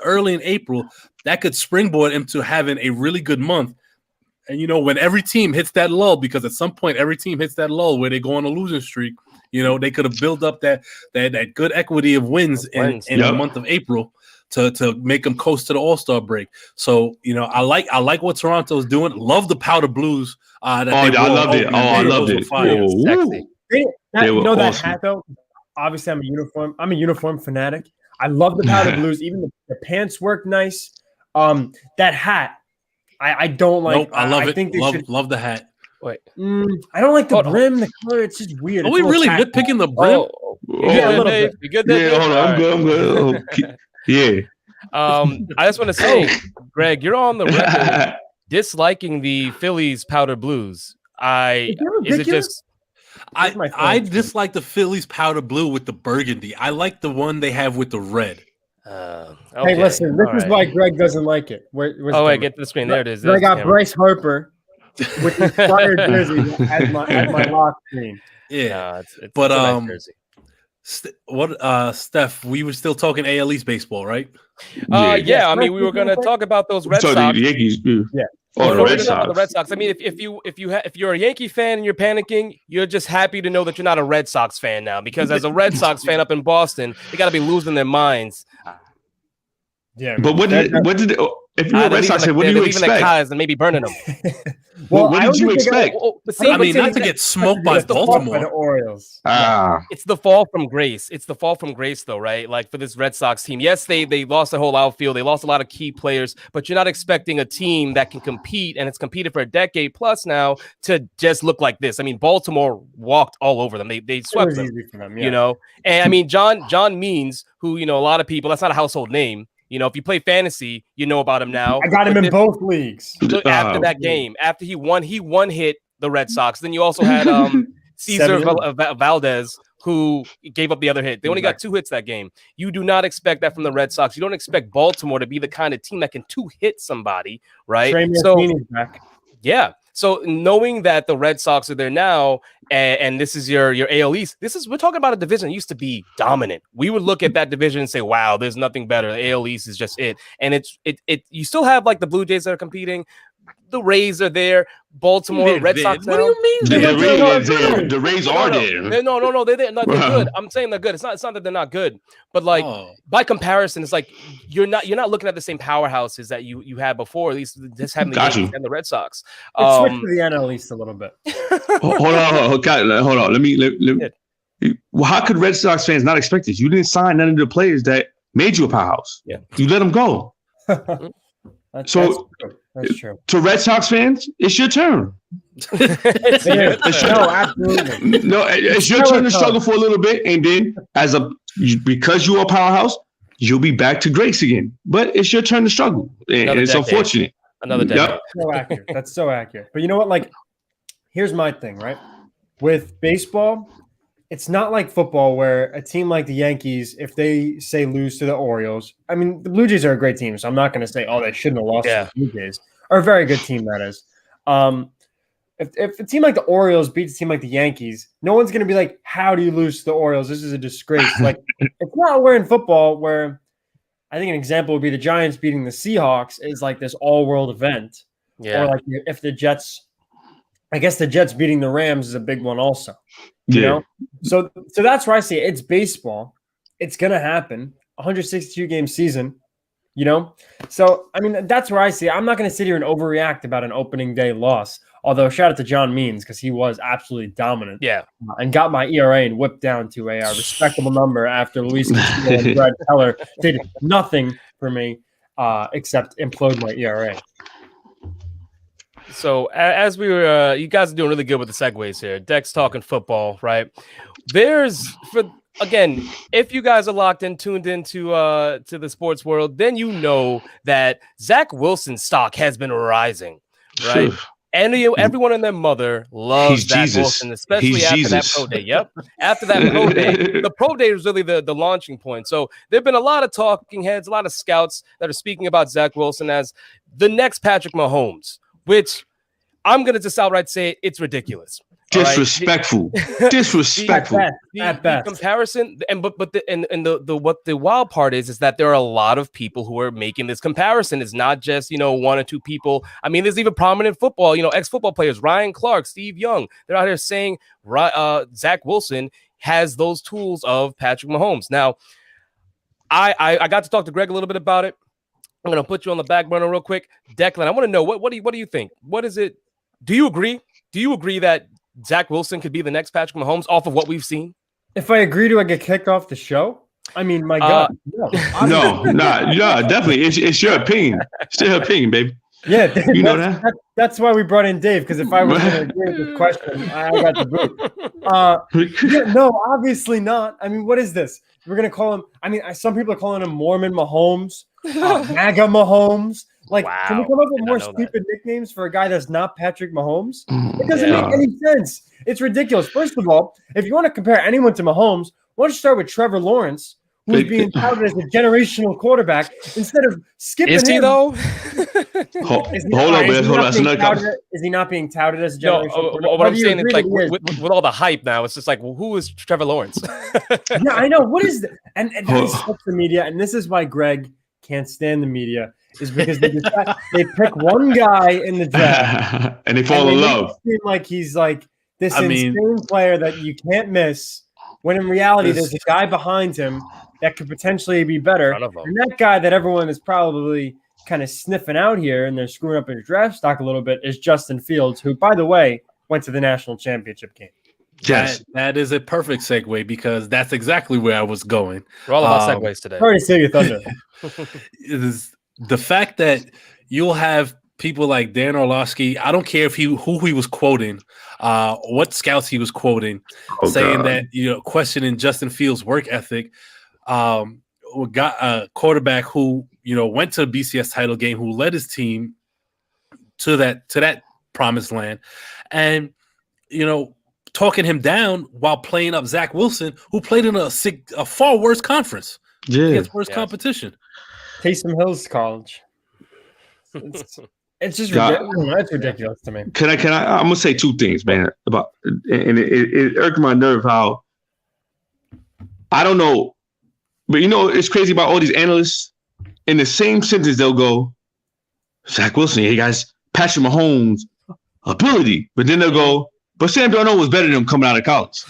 early in April, that could springboard into having a really good month. And you know, when every team hits that lull, because at some point every team hits that lull where they go on a losing streak, you know, they could have built up that good equity of wins in the month of April to make them coast to the All-Star break. So, you know, I like what Toronto's doing. Love the powder blues. I loved it. I loved it. That hat though. Obviously, I'm a uniform fanatic. I love the powder blues. Even the pants work nice. That hat, I don't like. Nope, I love it. Think love the hat. Wait, I don't like the brim, the color. It's just weird. Are we really nitpicking the brim? Yeah, a little bit. You good there? Hold on, I'm good. Yeah. I just want to say, Greg, you're on the record disliking the Phillies powder blues. I dislike the Phillies powder blue with the burgundy. I like the one they have with the red. Okay. Hey, listen, this is why Greg doesn't like it. Wait, get to the screen. There it is. I got Bryce Harper with the fire jersey at my lock screen. Yeah, it's but a nice jersey. Steph, we were still talking AL East baseball, right? Yeah. I mean, we were going to talk about those Red Sox. The Yankees, yeah. Oh, the Red Sox. The Red Sox. I mean, if you're a Yankee fan and you're panicking, you're just happy to know that you're not a Red Sox fan now, because as a Red Sox fan up in Boston, they got to be losing their minds. Yeah, but if you're a Red Sox fan, what do you expect? Cars and maybe burning them. What did you expect? I mean, not to get smoked by Baltimore. The Orioles. It's the fall from grace. It's the fall from grace, though, right? Like for this Red Sox team, yes, they lost their whole outfield. They lost a lot of key players, but you're not expecting a team that can compete, and it's competed for a decade plus now, to just look like this. I mean, Baltimore walked all over them. They swept them, you know. And I mean, John Means, who, you know, a lot of people, that's not a household name. You know, if you play fantasy, you know about him now. I got him in both leagues. After that game, after he one hit the Red Sox. Then you also had Cesar Valdez, who gave up the other hit. They only got 2 hits that game. You do not expect that from the Red Sox. You don't expect Baltimore to be the kind of team that can 2-hit somebody, right? Back. Yeah. So knowing that the Red Sox are there now, and this is your AL East, we're talking about a division that used to be dominant. We would look at that division and say, wow, there's nothing better. The AL East is just it. And you still have like the Blue Jays that are competing. The Rays are there. Baltimore Red Sox. What do you mean? The Rays are there. No, they're good. I'm saying they're good. It's not that they're not good, but like by comparison, it's like you're not looking at the same powerhouses that you had before. At least just having the Yankees and the Red Sox. Let's switch to the NL East a little bit. Hold on. Let me. Well, how could Red Sox fans not expect this? You didn't sign none of the players that made you a powerhouse. Yeah, you let them go. That's true. To Red Sox fans, it's your turn. It's absolutely. No, it's your turn to struggle for a little bit, and then because you're a powerhouse, you'll be back to grace again. But it's your turn to struggle, and it's unfortunate. Another decade. Yep. So accurate. That's so accurate. But you know what? Like, here's my thing, right? With baseball, it's not like football where a team like the Yankees, if they say lose to the Orioles, I mean, the Blue Jays are a great team, so I'm not going to say, oh, they shouldn't have lost to the Blue Jays. Are a very good team, that is. If a team like the Orioles beats a team like the Yankees, no one's going to be like, how do you lose to the Orioles? This is a disgrace. Like, it's not where in football where I think an example would be the Giants beating the Seahawks is like this all-world event. Yeah. Or like if the Jets, I guess the Jets beating the Rams is a big one also. You know? So that's where I see it. It's baseball. It's going to happen. 162 game season, you know? So, I mean, that's where I see it. I'm not going to sit here and overreact about an opening day loss. Although, shout out to John Means because he was absolutely dominant. Yeah. And got my ERA and whipped down to a respectable number after Luis Castillo and Brad Keller did nothing for me except implode my ERA. So as we were, you guys are doing really good with the segues here. Dex talking football, right? again, if you guys are locked in, tuned into to the sports world, then you know that Zach Wilson's stock has been rising, right? And everyone and their mother loves Zach Wilson, especially after that pro day. Yep. After that pro day. The pro day was really the launching point. So there have been a lot of talking heads, a lot of scouts that are speaking about Zach Wilson as the next Patrick Mahomes, which I'm going to just outright say it's ridiculous. Disrespectful. Disrespectful. The comparison, what the wild part is that there are a lot of people who are making this comparison. It's not just, one or two people. I mean, there's even prominent football, ex-football players, Ryan Clark, Steve Young. They're out here saying Zach Wilson has those tools of Patrick Mahomes. Now, I got to talk to Greg a little bit about it. I'm going to put you on the back burner real quick. Declan, I want to know, what do you think? What is it? Do you agree? Do you agree that Zach Wilson could be the next Patrick Mahomes off of what we've seen? If I agree to get kicked off the show, I mean, my God. Definitely. It's your opinion. It's your opinion, baby. Yeah, Dave, that's why we brought in Dave, because if I was going to agree with this question, I got the boot. No, obviously not. I mean, what is this? We're going to call him, some people are calling him Mormon Mahomes, MAGA Mahomes. Like, wow. Can we come up with more stupid nicknames for a guy that's not Patrick Mahomes? It doesn't make any sense. It's ridiculous. First of all, if you want to compare anyone to Mahomes, why don't you start with Trevor Lawrence, who's being touted as a generational quarterback instead of skipping him? Is he, though? Hold on. Is he not being touted as a generational quarterback? What I'm saying is, like, with all the hype now, it's just like, well, who is Trevor Lawrence? Yeah, I know. What is that? And that is such the media, and this is why Greg can't stand the media. Is because they pick one guy in the draft and they fall in love. Seem like he's like this insane player that you can't miss. When in reality, there's a guy behind him that could potentially be better. And that guy that everyone is probably kind of sniffing out here, and they're screwing up his draft stock a little bit, is Justin Fields, who, by the way, went to the national championship game. Yes, that is a perfect segue, because that's exactly where I was going. We're all about segues today. Sorry to steal your thunder. The fact that you'll have people like Dan Orlovsky, I don't care who he was quoting, what scouts he was quoting, saying that, questioning Justin Fields' work ethic. Got a quarterback who, went to a BCS title game, who led his team to that promised land, and, talking him down while playing up Zach Wilson, who played in a far worse conference. Yeah. Against worse competition. Taysom Hill's college. It's just ridiculous. That's ridiculous to me. Can I? I'm gonna say two things, man. And it irked my nerve how I don't know, but it's crazy about all these analysts. In the same sentence, they'll go, Zach Wilson, hey guys, Patrick Mahomes ability, but then they'll go, but Sam Darnold was better than him coming out of college.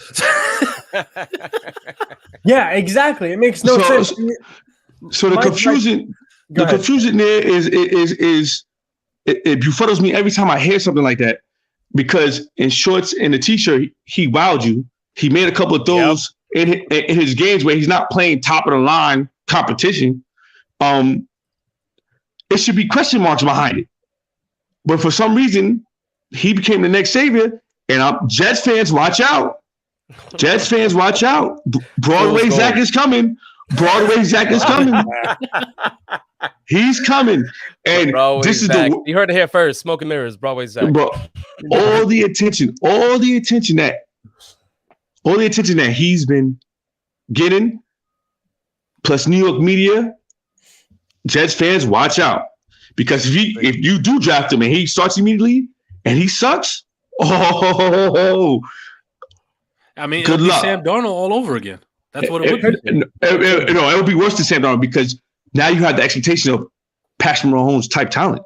Yeah, exactly. It makes no sense. So the confusion there is it befuddles me every time I hear something like that, because in shorts and a t-shirt, he wowed you. He made a couple of throws in his games where he's not playing top of the line competition. It should be question marks behind it, but for some reason he became the next savior. And Jets fans, watch out! Jets fans, watch out! Broadway Zach is coming. Broadway Zach is coming. He's coming. And Broadway this is Zach. You heard it here first. Smoke and Mirrors, Broadway Zach. Bro, all the attention that he's been getting, plus New York media, Jets fans, watch out. Because if you do draft him and he starts immediately and he sucks, I mean, it'll be Sam Darnold all over again. That's what it would be. It would be worse than Sam Darnold, because now you have the expectation of Patrick Mahomes type talent.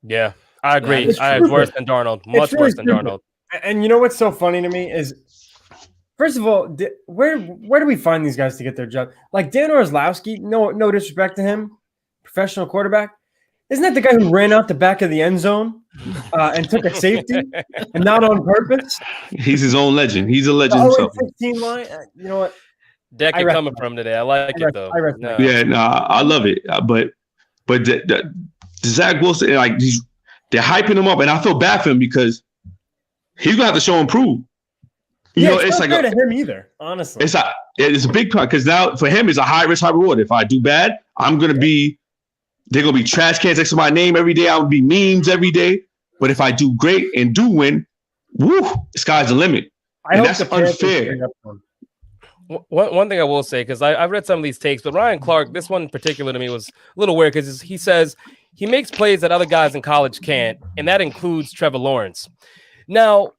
Yeah, I agree. It's worse than Darnold. Much worse than Darnold. And you know what's so funny to me is, first of all, where do we find these guys to get their job? Like Dan Orlovsky, no disrespect to him, professional quarterback. Isn't that the guy who ran out the back of the end zone and took a safety and not on purpose? He's his own legend. He's a legend himself. 16 line, you know what? Deck you're coming from today. I like it though. I love it. But the Zach Wilson, like they're hyping him up, and I feel bad for him because he's gonna have to show and prove. You know, it's it's not like fair to him either. Honestly, it's a big part because now for him it's a high risk, high reward. If I do bad, they're gonna be trash cans next to my name every day. I would be memes every day. But if I do great and do win, woo, sky's the limit. And that's unfair. One thing I will say, because I've read some of these takes, but Ryan Clark, this one in particular to me was a little weird because he says he makes plays that other guys in college can't, and that includes Trevor Lawrence. Now,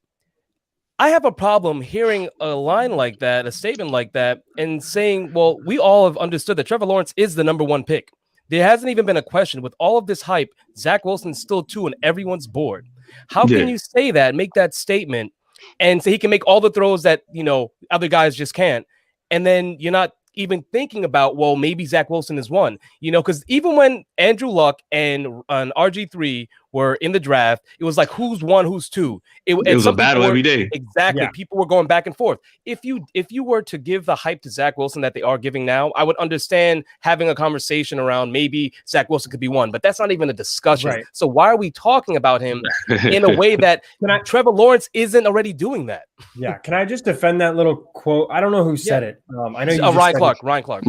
I have a problem hearing a line like that, a statement like that, and saying, well, we all have understood that Trevor Lawrence is the number one pick. There hasn't even been a question. With all of this hype, Zach Wilson's still 2 and everyone's bored. How can you say that, make that statement, and say he can make all the throws that, other guys just can't, and then you're not even thinking about, well, maybe Zach Wilson is one, because even when Andrew Luck and RG3 were in the draft, it was like, who's one, who's two? It was a battle every day. Exactly. Yeah. People were going back and forth. If you were to give the hype to Zach Wilson that they are giving now, I would understand having a conversation around maybe Zach Wilson could be one, but that's not even a discussion. Right. So why are we talking about him in a way that Trevor Lawrence isn't already doing that? Yeah. Can I just defend that little quote? I don't know who said it. I know you Ryan Clark.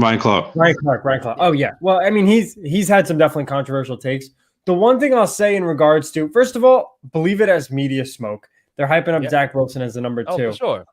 Oh yeah. Well, I mean, he's had some definitely controversial takes. The one thing I'll say in regards to, first of all, believe it as media smoke. They're hyping up Zach Wilson as the number 2. Oh, for sure.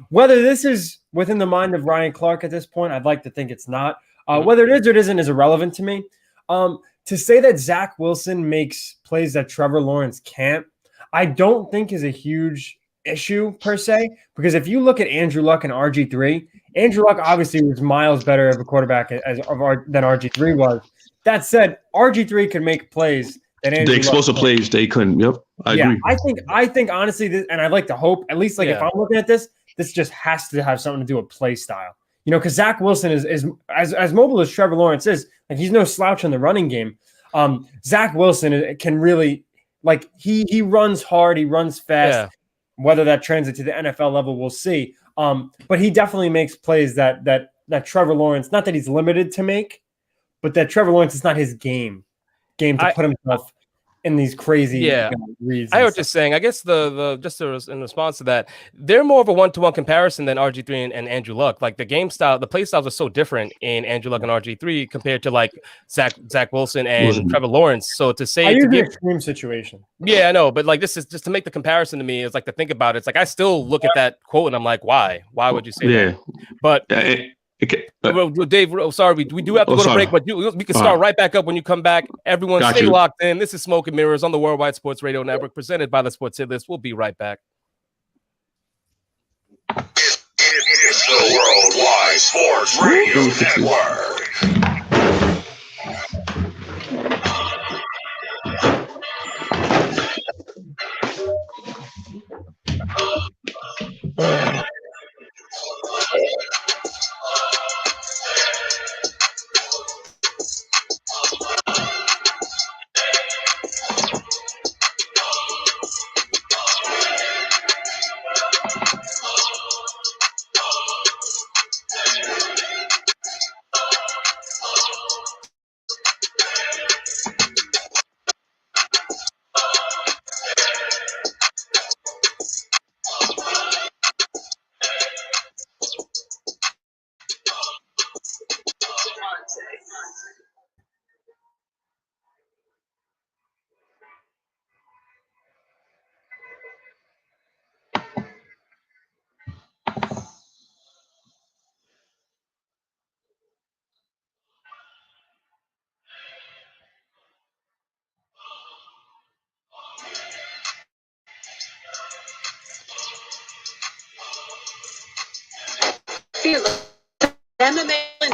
Whether this is within the mind of Ryan Clark at this point, I'd like to think it's not. Whether it is or it isn't is irrelevant to me. To say that Zach Wilson makes plays that Trevor Lawrence can't, I don't think is a huge issue per se, because if you look at Andrew Luck and RG3, Andrew Luck obviously was miles better of a quarterback than RG3 was. That said, RG3 could make plays that Andrew the explosive plays they couldn't. Yep, I agree. I think honestly, and I'd like to hope, at least if I'm looking at this just has to have something to do with play style. Because Zach Wilson is as mobile as Trevor Lawrence is, like he's no slouch in the running game. Zach Wilson can really, like, he runs hard, he runs fast. Yeah. Whether that translates to the NFL level, we'll see. But he definitely makes plays that Trevor Lawrence, not that he's limited to make, but that Trevor Lawrence is not his game to put himself in these crazy reads. I heard what you're saying. I guess in response to that, they're more of a one-to-one comparison than RG3 and Andrew Luck. Like the game style, the play styles are so different in Andrew Luck and RG3 compared to like Zach Wilson and Trevor Lawrence. So to say an extreme situation. Yeah, I know, but like this is just to make the comparison to me is like to think about it. It's like I still look at that quote and I'm like, why? Why would you say that? But well, Dave, sorry, we do have to go to break, but we can start right back up when you come back. Everyone stay locked in. This is Smoke and Mirrors on the Worldwide Sports Radio Network, presented by the Sports Hit List. We'll be right back. It's the Worldwide Sports Radio Network. MMA and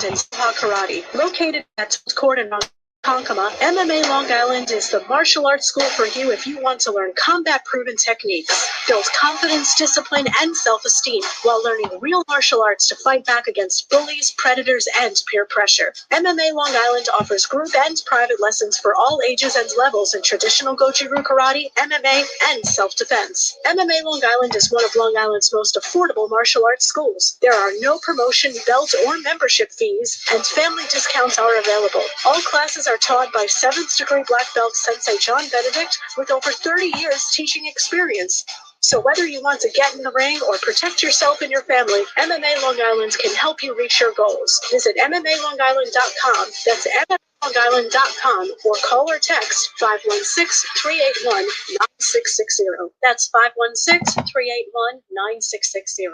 Karate, located at Court in Ronkonkoma. MMA Long Island is the martial arts school for you if you want to learn combat-proven techniques, build confidence, discipline, and self-esteem while learning real martial arts to fight back against bullies, predators, and peer pressure. MMA Long Island offers group and private lessons for all ages and levels in traditional Goju-Ryu karate, MMA, and self-defense. MMA Long Island is one of Long Island's most affordable martial arts schools. There are no promotion, belt, or membership fees, and family discounts are available. All classes are taught by 7th degree black belt Sensei John Benedict with over 30 years teaching experience. So whether you want to get in the ring or protect yourself and your family, MMA Long Island can help you reach your goals. Visit MMALongIsland.com. That's MMALongIsland.com or call or text 516-381-9660. That's 516-381-9660.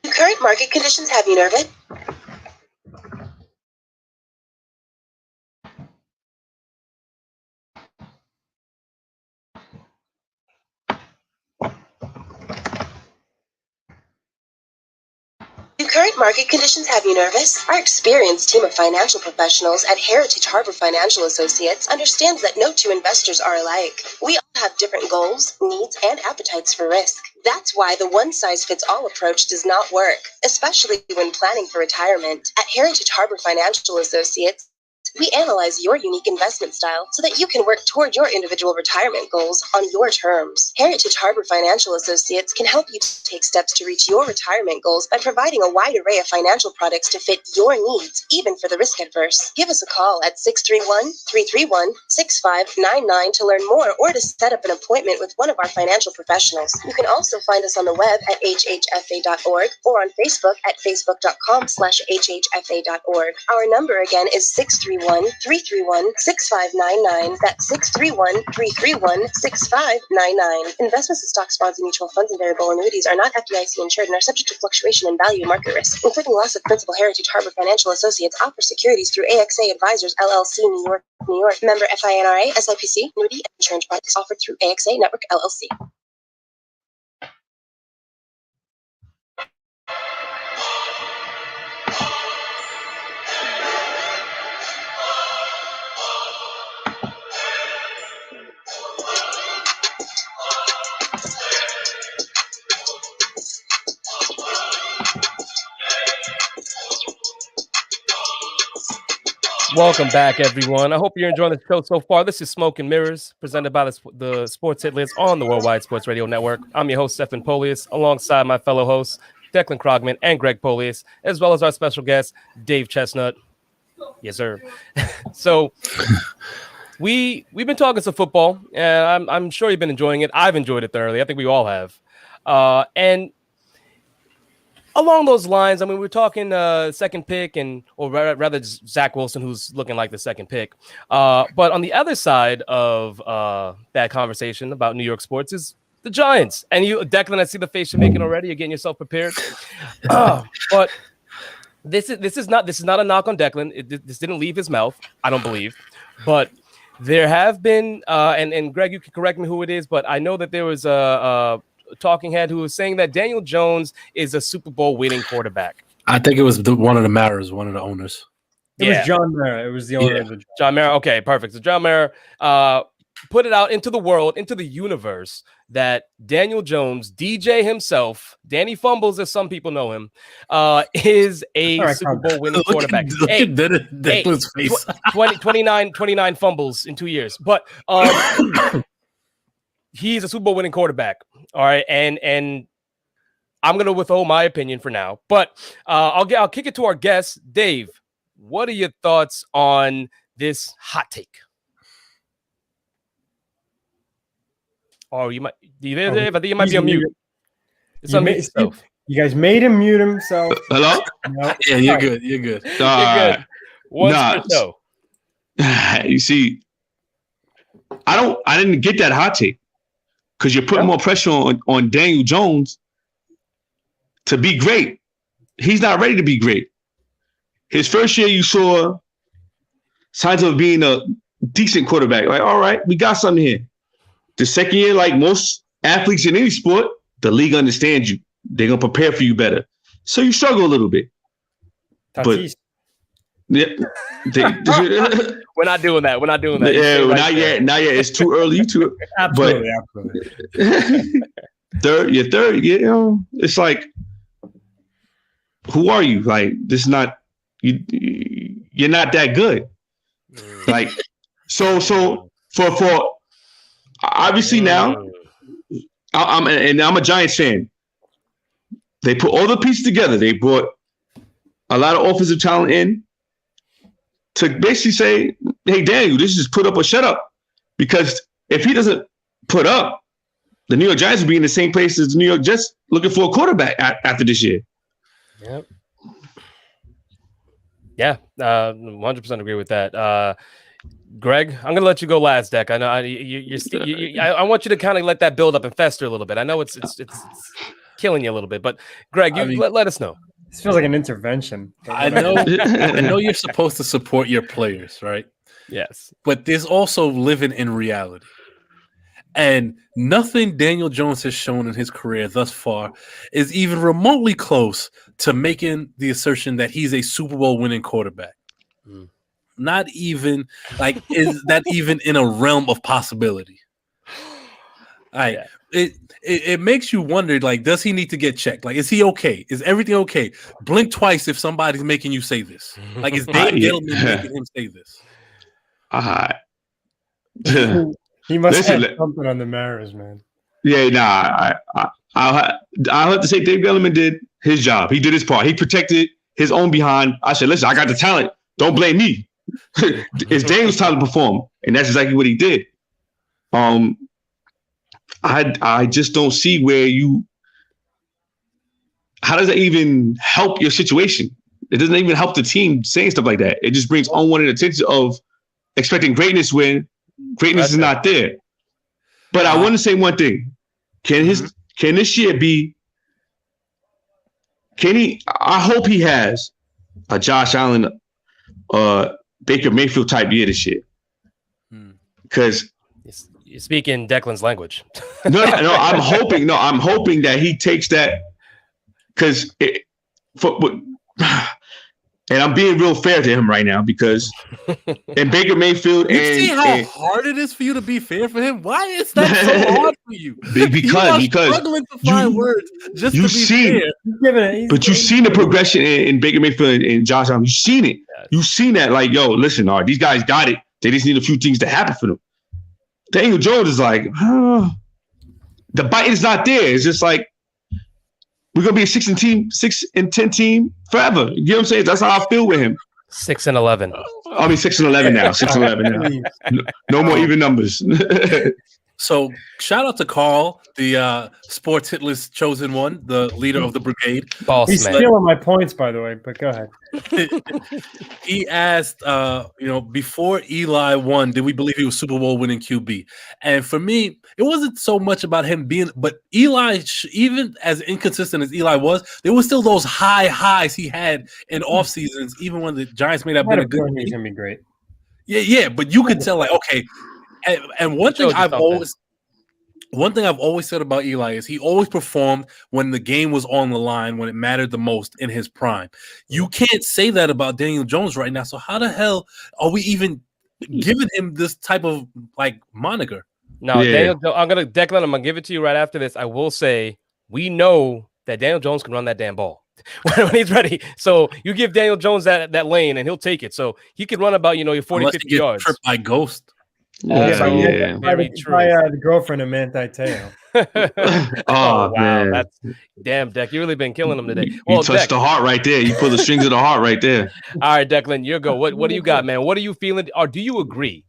Do current market conditions have you nervous? Do current market conditions have you nervous? Our experienced team of financial professionals at Heritage Harbor Financial Associates understands that no two investors are alike. We all have different goals, needs, and appetites for risk. That's why the one-size-fits-all approach does not work, especially when planning for retirement. At Heritage Harbor Financial Associates, we analyze your unique investment style so that you can work toward your individual retirement goals on your terms. Heritage Harbor Financial Associates can help you take steps to reach your retirement goals by providing a wide array of financial products to fit your needs, even for the risk adverse. Give us a call at 631-331-6599 to learn more or to set up an appointment with one of our financial professionals. You can also find us on the web at hhfa.org or on Facebook at facebook.com/hhfa.org. Our number again is 631-331-6599. That's 631-331-6599. Investments in stocks, bonds, and mutual funds and variable annuities are not FDIC insured and are subject to fluctuation in value and market risk, including loss of principal. Heritage Harbor Financial Associates offers securities through AXA Advisors, LLC, New York, New York. Member FINRA, SIPC, annuity and insurance products offered through AXA Network, LLC. Welcome back, everyone. I hope you're enjoying the show so far. This is Smoke and Mirrors, presented by the Sports Hit List on the Worldwide Sports Radio Network. I'm your host, Stephen Polius, alongside my fellow hosts, Declan Krogman and Greg Polius, as well as our special guest, Dave Chestnut. Yes, sir. So we've been talking some football, and I'm sure you've been enjoying it. I've enjoyed it thoroughly. I think we all have. And along those lines, I mean, we're talking second pick, or rather Zach Wilson, who's looking like the second pick. But on the other side of that conversation about New York sports is the Giants. And you, Declan, I see the face you're making already. You're getting yourself prepared. But this is not a knock on Declan. This didn't leave his mouth, I don't believe. But there have been, and Greg, you can correct me who it is, but I know that there was a talking head who was saying that Daniel Jones is a Super Bowl winning quarterback. I think it was one of the Maras, one of the owners. It was John Mara. It was the owner of the John Mara. Okay, perfect. So John Mara put it out into the world, into the universe, that Daniel Jones, DJ himself, Danny Fumbles, as some people know him, is a Super Bowl winning quarterback. Hey, 29 fumbles in 2 years. But he's a Super Bowl winning quarterback. All right. And I'm going to withhold my opinion for now. But I'll kick it to our guest, Dave. What are your thoughts on this hot take? Oh, you might. Dave? I think you might be on mute. It's on mute. You guys made him mute himself. Hello? No. Yeah, you're good. You're good. You're good. Once per show. You see, I didn't get that hot take because you're putting more pressure on Daniel Jones to be great. He's not ready to be great. His first year, you saw signs of being a decent quarterback. Like, all right, we got something here. The second year, like most athletes in any sport, the league understands you. They're going to prepare for you better. So you struggle a little bit. Tatis. Yeah. We're not doing that. We're not doing that. Yeah, not yet. Not yet. It's too early. Absolutely. Third. You know, it's like, who are you? Like, this is not you. You're not that good. Like, so for obviously now, I'm a Giants fan. They put all the pieces together. They brought a lot of offensive talent in to basically say, hey, Daniel, this is put up or shut up. Because if he doesn't put up, the New York Giants will be in the same place as the New York Jets looking for a quarterback after this year. Yep. Yeah, 100% agree with that. Greg, I'm going to let you go last, Deck. I know I want you to kind of let that build up and fester a little bit. I know it's killing you a little bit, but Greg, let us know. This feels like an intervention. I know you're supposed to support your players, right? Yes. But there's also living in reality. And nothing Daniel Jones has shown in his career thus far is even remotely close to making the assertion that he's a Super Bowl winning quarterback. Not even is that even in a realm of possibility? It makes you wonder, does he need to get checked? Is he okay? Is everything okay? Blink twice if somebody's making you say this. Is Dave Gettleman making him say this? He must have something on the Mariners, man. Yeah, I'll have to say Dave Gettleman did his job. He did his part. He protected his own behind. I said, listen, I got the talent. Don't blame me. It's Daniel's time to perform, and that's exactly what he did. I just don't see how does that even help your situation? It doesn't even help the team saying stuff like that. It just brings unwanted attention of expecting greatness when greatness is not there. But I want to say one thing. Can this year be, I hope he has a Josh Allen, Baker Mayfield type year this year. Because you're speaking Declan's language. No, I'm hoping that he takes that, because and I'm being real fair to him right now, because in Baker Mayfield you see how hard it is for you to be fair for him? Why is that so hard for you? Because struggling to find words just to be fair. But you've seen the progression in Baker Mayfield and Josh Allen. You've seen it. You've seen that. Listen, all right, these guys got it. They just need a few things to happen for them. Daniel Jones is the bite is not there. It's just we're gonna be a 6-10 team forever. You know what I'm saying? That's how I feel with him. 6-11. I'll be 6-11 now. 6-11 now. No more even numbers. So shout out to Carl, the sports hit list chosen one, the leader of the brigade. He's stealing my points, by the way, but go ahead. He asked, before Eli won, did we believe he was Super Bowl winning QB? And for me, it wasn't so much about him being, but Eli, even as inconsistent as Eli was, there was still those high highs he had in off seasons, even when the Giants made have been a good team. He's gonna be great. Yeah, but you could tell, okay. And one thing I've always said about Eli is he always performed when the game was on the line, when it mattered the most in his prime. You can't say that about Daniel Jones right now. So how the hell are we even giving him this type of moniker? No, Declan, I'm gonna give it to you right after this. I will say we know that Daniel Jones can run that damn ball when he's ready. So you give Daniel Jones that lane and he'll take it. So he can run about your 40, 50 yards. Tripped by Ghost. The girlfriend of Manti Te'o. Oh, wow, man. That's damn, Deck. You really been killing him today. You touched the heart right there. You pulled the strings of the heart right there. All right, Declan, you go. What do you got, man? What are you feeling? Or do you agree?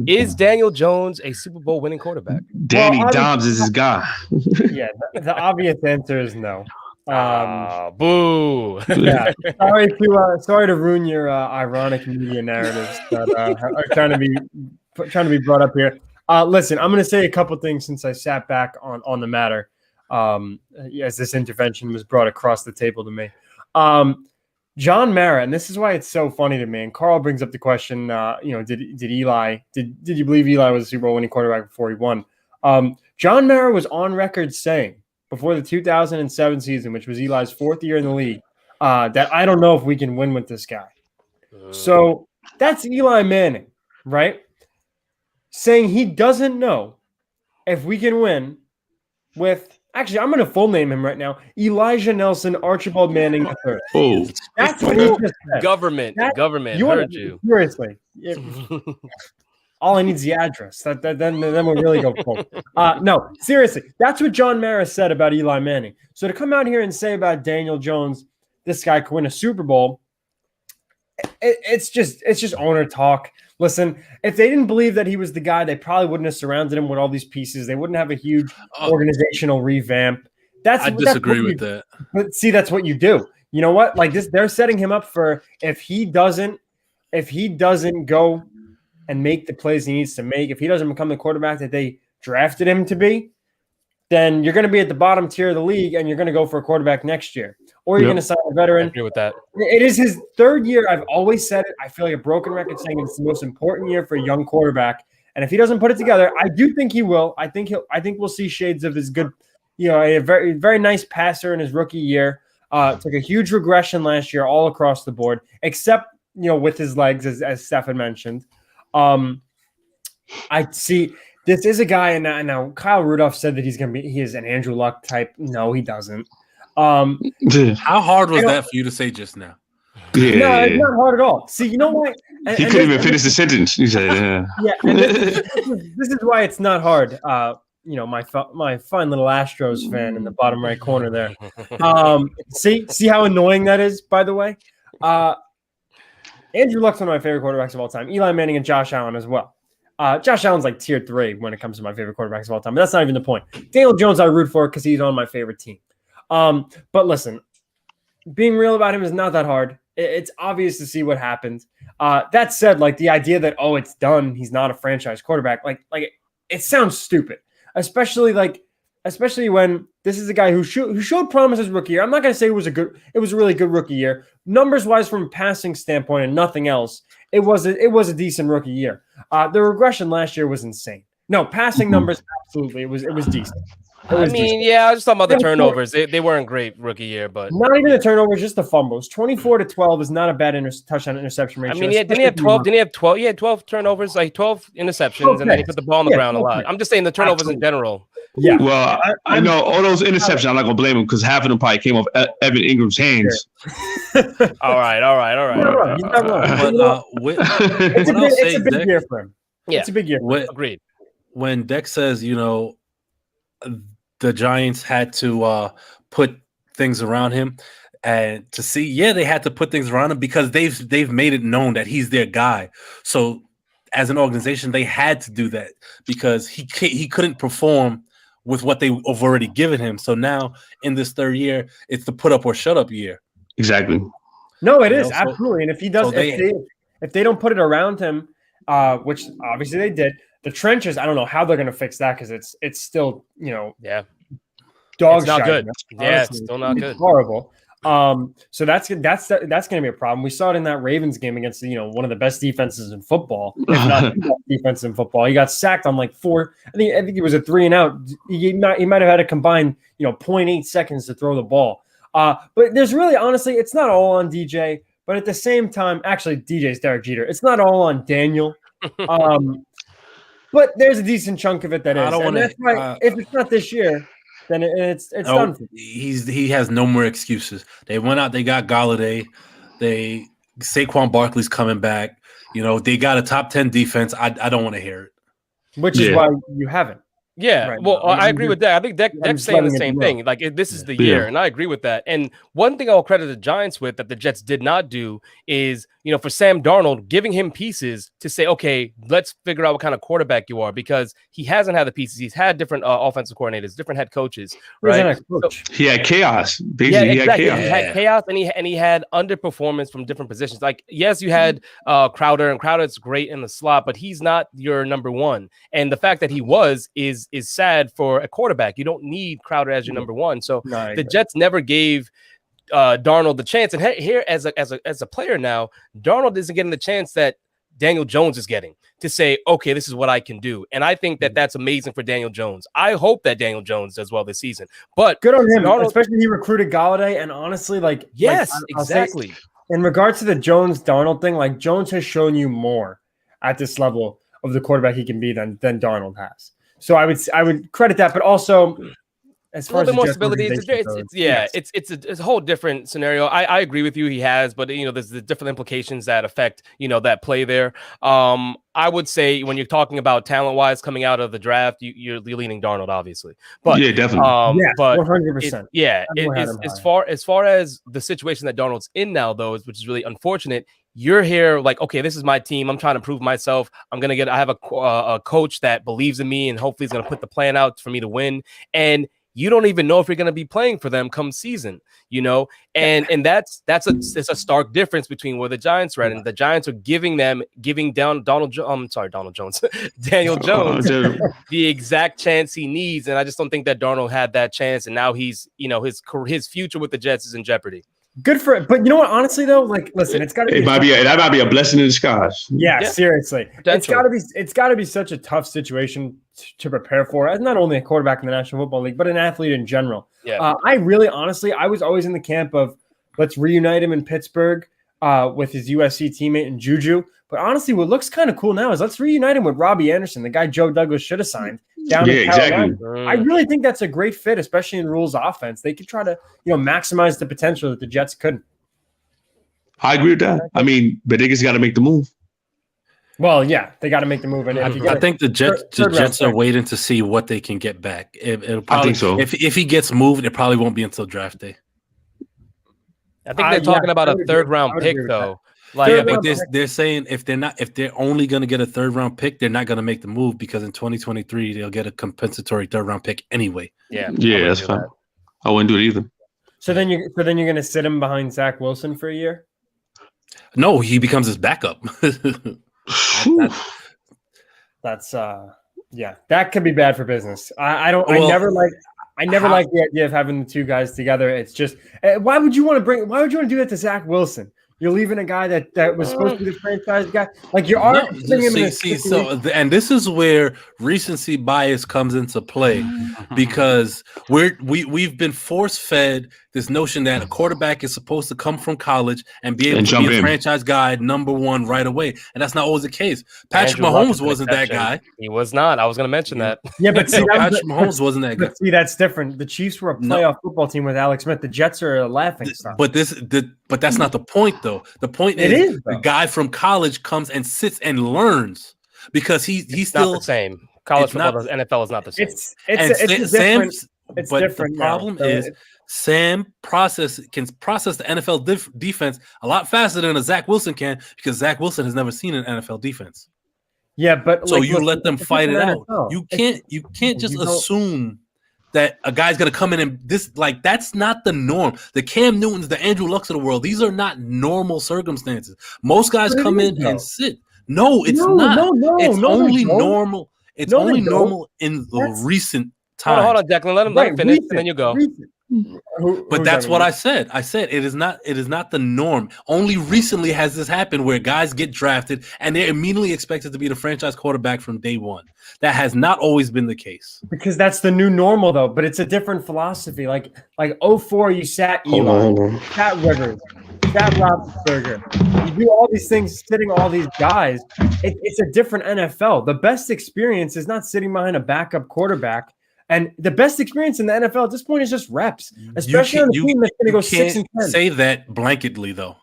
Is Daniel Jones a Super Bowl winning quarterback? Danny Dobbs is his guy. Yeah, the obvious answer is no. Boo. Yeah, sorry to ruin your ironic media narratives that are trying to be brought up here. Listen, I'm going to say a couple things since I sat back on the matter as this intervention was brought across the table to me. John Mara, and this is why it's so funny to me, and Carl brings up the question, did you believe Eli was a Super Bowl winning quarterback before he won? John Mara was on record saying before the 2007 season, which was Eli's fourth year in the league, that I don't know if we can win with this guy. So that's Eli Manning, right? Saying he doesn't know if we can win with. Actually, I'm going to full name him right now. Elijah Nelson Archibald Manning III. Oh, That's what he just said. Government heard you. Seriously. All I need is the address. Then we'll really go full. No, seriously. That's what John Mara said about Eli Manning. So to come out here and say about Daniel Jones, this guy could win a Super Bowl, it's just owner talk. Listen, if they didn't believe that he was the guy, they probably wouldn't have surrounded him with all these pieces. They wouldn't have a huge organizational revamp. I disagree with that. But see, that's what you do. You know what? Like this, they're setting him up for if he doesn't go and make the plays he needs to make, if he doesn't become the quarterback that they drafted him to be, then you're going to be at the bottom tier of the league and you're going to go for a quarterback next year. Or you're going to sign a veteran. I agree with that. It is his third year. I've always said it. I feel like a broken record saying it's the most important year for a young quarterback. And if he doesn't put it together, I do think he will. I think we'll see shades of his good, a very, very nice passer in his rookie year. Took a huge regression last year all across the board, except, with his legs, as Stefan mentioned. I see this is a guy, and now Kyle Rudolph said that he is an Andrew Luck type. No, he doesn't. How hard was that for you to say just now? Yeah, no, it's not hard at all. See, you know what? He couldn't even finish the sentence. He said, "Yeah." Yeah, and this is why it's not hard. My fine little Astros fan in the bottom right corner there. See how annoying that is. By the way, Andrew Luck's one of my favorite quarterbacks of all time. Eli Manning and Josh Allen as well. Josh Allen's like tier 3 when it comes to my favorite quarterbacks of all time. But that's not even the point. Daniel Jones I root for because he's on my favorite team. But listen, being real about him is not that hard. It's obvious to see what happened. That said, like the idea that it's done, he's not a franchise quarterback. Like it sounds stupid, especially when this is a guy who showed promise his rookie year. I'm not going to say it was a really good rookie year, numbers wise from a passing standpoint and nothing else. It was a decent rookie year. The regression last year was insane. No, passing numbers absolutely it was decent. I was just talking about the turnovers. They weren't great rookie year, but not even the turnovers, just the fumbles. 24-12 is not a bad touchdown interception ratio. Didn't he have 12? Didn't he have 12? He had 12 turnovers, like 12 interceptions, and then he put the ball on the ground a lot. I'm just saying the turnovers in general. Yeah. Well, I know all those interceptions. I'm not gonna blame him because half of them probably came off Evan Ingram's hands. All right. It's a big year for him. Yeah, it's a big year. Agreed. When Dex says, the Giants had to put things around him, and to see, they had to put things around him because they've made it known that he's their guy. So as an organization, they had to do that because he couldn't perform with what they've already given him. So now in this third year, it's the put up or shut up year. Exactly. No, it is absolutely. And if he does, if they don't put it around him, which obviously they did. The trenches, I don't know how they're going to fix that because it's still, dog it's not shit. good. Yeah, it's still not good. Horrible. So that's going to be a problem. We saw it in that Ravens game against one of the best defenses in football, if not the best defense in football. He got sacked on like 4. I think it was a 3 and out. He might have had a combined 0.8 seconds to throw the ball. But there's really honestly, it's not all on DJ. But at the same time, actually, DJ's Derek Jeter. It's not all on Daniel. But there's a decent chunk of it that is. I don't want to. If it's not this year, then it's done. He has no more excuses. They went out. They got Galladay. Saquon Barkley's coming back. They got a top 10 defense. I don't want to hear it. Which is why you haven't. Yeah, right now. I agree with that. I think Deck's saying the same thing. Like, this is the year, and I agree with that. And one thing I'll credit the Giants with that the Jets did not do is, for Sam Darnold, giving him pieces to say, okay, let's figure out what kind of quarterback you are, because he hasn't had the pieces. He's had different offensive coordinators, different head coaches, right? So, he had chaos. Basically, he had chaos, and he had underperformance from different positions. Like, yes, you had Crowder, and Crowder's great in the slot, but he's not your number one. And the fact that he is sad for a quarterback. You don't need Crowder as your number one. So the Jets never gave Darnold the chance. And here, as a player now, Darnold isn't getting the chance that Daniel Jones is getting to say, okay, this is what I can do. And I think that that's amazing for Daniel Jones. I hope that Daniel Jones does well this season. But good on him, Darnold, especially he recruited Galladay. And honestly, exactly. in regards to the Jones-Darnold thing, like Jones has shown you more at this level of the quarterback he can be than Darnold has. So I would credit that, but also as A far little as bit the more Jets stability. organization goes, It's a whole different scenario. I agree with you. He has, but there's the different implications that affect that play there. I would say when you're talking about talent wise coming out of the draft, you're leaning Darnold, obviously. But yeah, definitely. but 100%. As far as the situation that Darnold's in now, though, which is really unfortunate. You're here like, okay, this is my team. I'm trying to prove myself. I have a coach that believes in me and hopefully is going to put the plan out for me to win. And you don't even know if you're going to be playing for them come season, and that's a stark difference between where the Giants are at. And the Giants are giving Daniel Jones the exact chance he needs. And I just don't think that Darnold had that chance. And now he's, his future with the Jets is in jeopardy. Good for it. But you know what? Honestly, though, like, listen, it's got to be. That might be a blessing in disguise. Yeah, seriously. It's got to be such a tough situation to prepare for, as not only a quarterback in the National Football League, but an athlete in general. Yeah. I really, honestly, I was always in the camp of let's reunite him in Pittsburgh with his USC teammate and Juju. But honestly, what looks kind of cool now is let's reunite him with Robbie Anderson, the guy Joe Douglas should have signed down in Carolina. Exactly. I really think that's a great fit, especially in Rule's offense. They could try to, maximize the potential that the Jets couldn't. I agree with that. I mean, but they just got to make the move. Well, yeah, they got to make the move. And I think the Jets are waiting to see what they can get back. It'll probably, I think so. If he gets moved, it probably won't be until draft day. I think they're talking about a third-round pick, though. They're saying if they're only going to get a third-round pick, they're not going to make the move because in 2023 they'll get a compensatory third-round pick anyway. Yeah, that's fine. I wouldn't do it either. So then you're going to sit him behind Zach Wilson for a year? No, he becomes his backup. That's that could be bad for business. I never like the idea of having the two guys together. It's just why would you want to do that to Zach Wilson? You're leaving a guy that was supposed to be the franchise guy. Like you are. And this is where recency bias comes into play because we've been force fed this notion that a quarterback is supposed to come from college and be able to be a franchise guy number one right away, and that's not always the case. Patrick Mahomes wasn't that guy. He was not. I was going to mention that. Yeah, but see, Patrick Mahomes wasn't that guy. See, that's different. The Chiefs were a playoff football team with Alex Smith. The Jets are a laughing stock. But that's not the point, though. The point is the guy from college comes and sits and learns because he's still not the same. College football, NFL is not the same. It's different. The problem is Sam can process the NFL defense a lot faster than a Zach Wilson can because Zach Wilson has never seen an NFL defense. Yeah, but so you let them fight it out. You can't just assume that a guy's gonna come in and that's not the norm. The Cam Newtons, the Andrew Lucks of the world, these are not normal circumstances. Most guys come in and sit. No, it's not. It's only normal. It's only normal in the recent time. Hold on, Declan. Let him finish, and then you go. But that's what I said. I said it is not the norm. Only recently has this happened where guys get drafted and they're immediately expected to be the franchise quarterback from day one. That has not always been the case. Because that's the new normal, though. But it's a different philosophy. Like 04, you sat Eli, sat Rivers, sat Roethlisberger. You do all these things, sitting all these guys. It's a different NFL. The best experience is not sitting behind a backup quarterback. And the best experience in the NFL at this point is just reps, especially on a team that's going to go 6-10. Say that blanketly, though,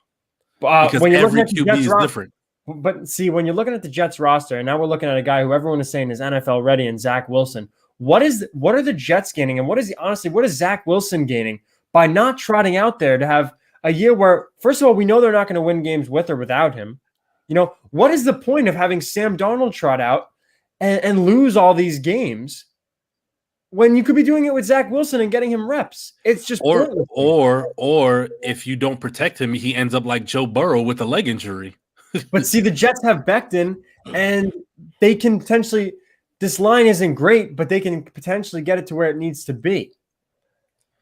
because when every QB is different. But see, when you're looking at the Jets roster, and now we're looking at a guy who everyone is saying is NFL ready, and Zach Wilson. What are the Jets gaining, and what is Zach Wilson gaining by not trotting out there to have a year where, first of all, we know they're not going to win games with or without him. What is the point of having Sam Darnold trot out and lose all these games when you could be doing it with Zach Wilson and getting him reps? It's just or if you don't protect him, he ends up like Joe Burrow with a leg injury. But see, the Jets have Becton, and they can potentially. This line isn't great, but they can potentially get it to where it needs to be.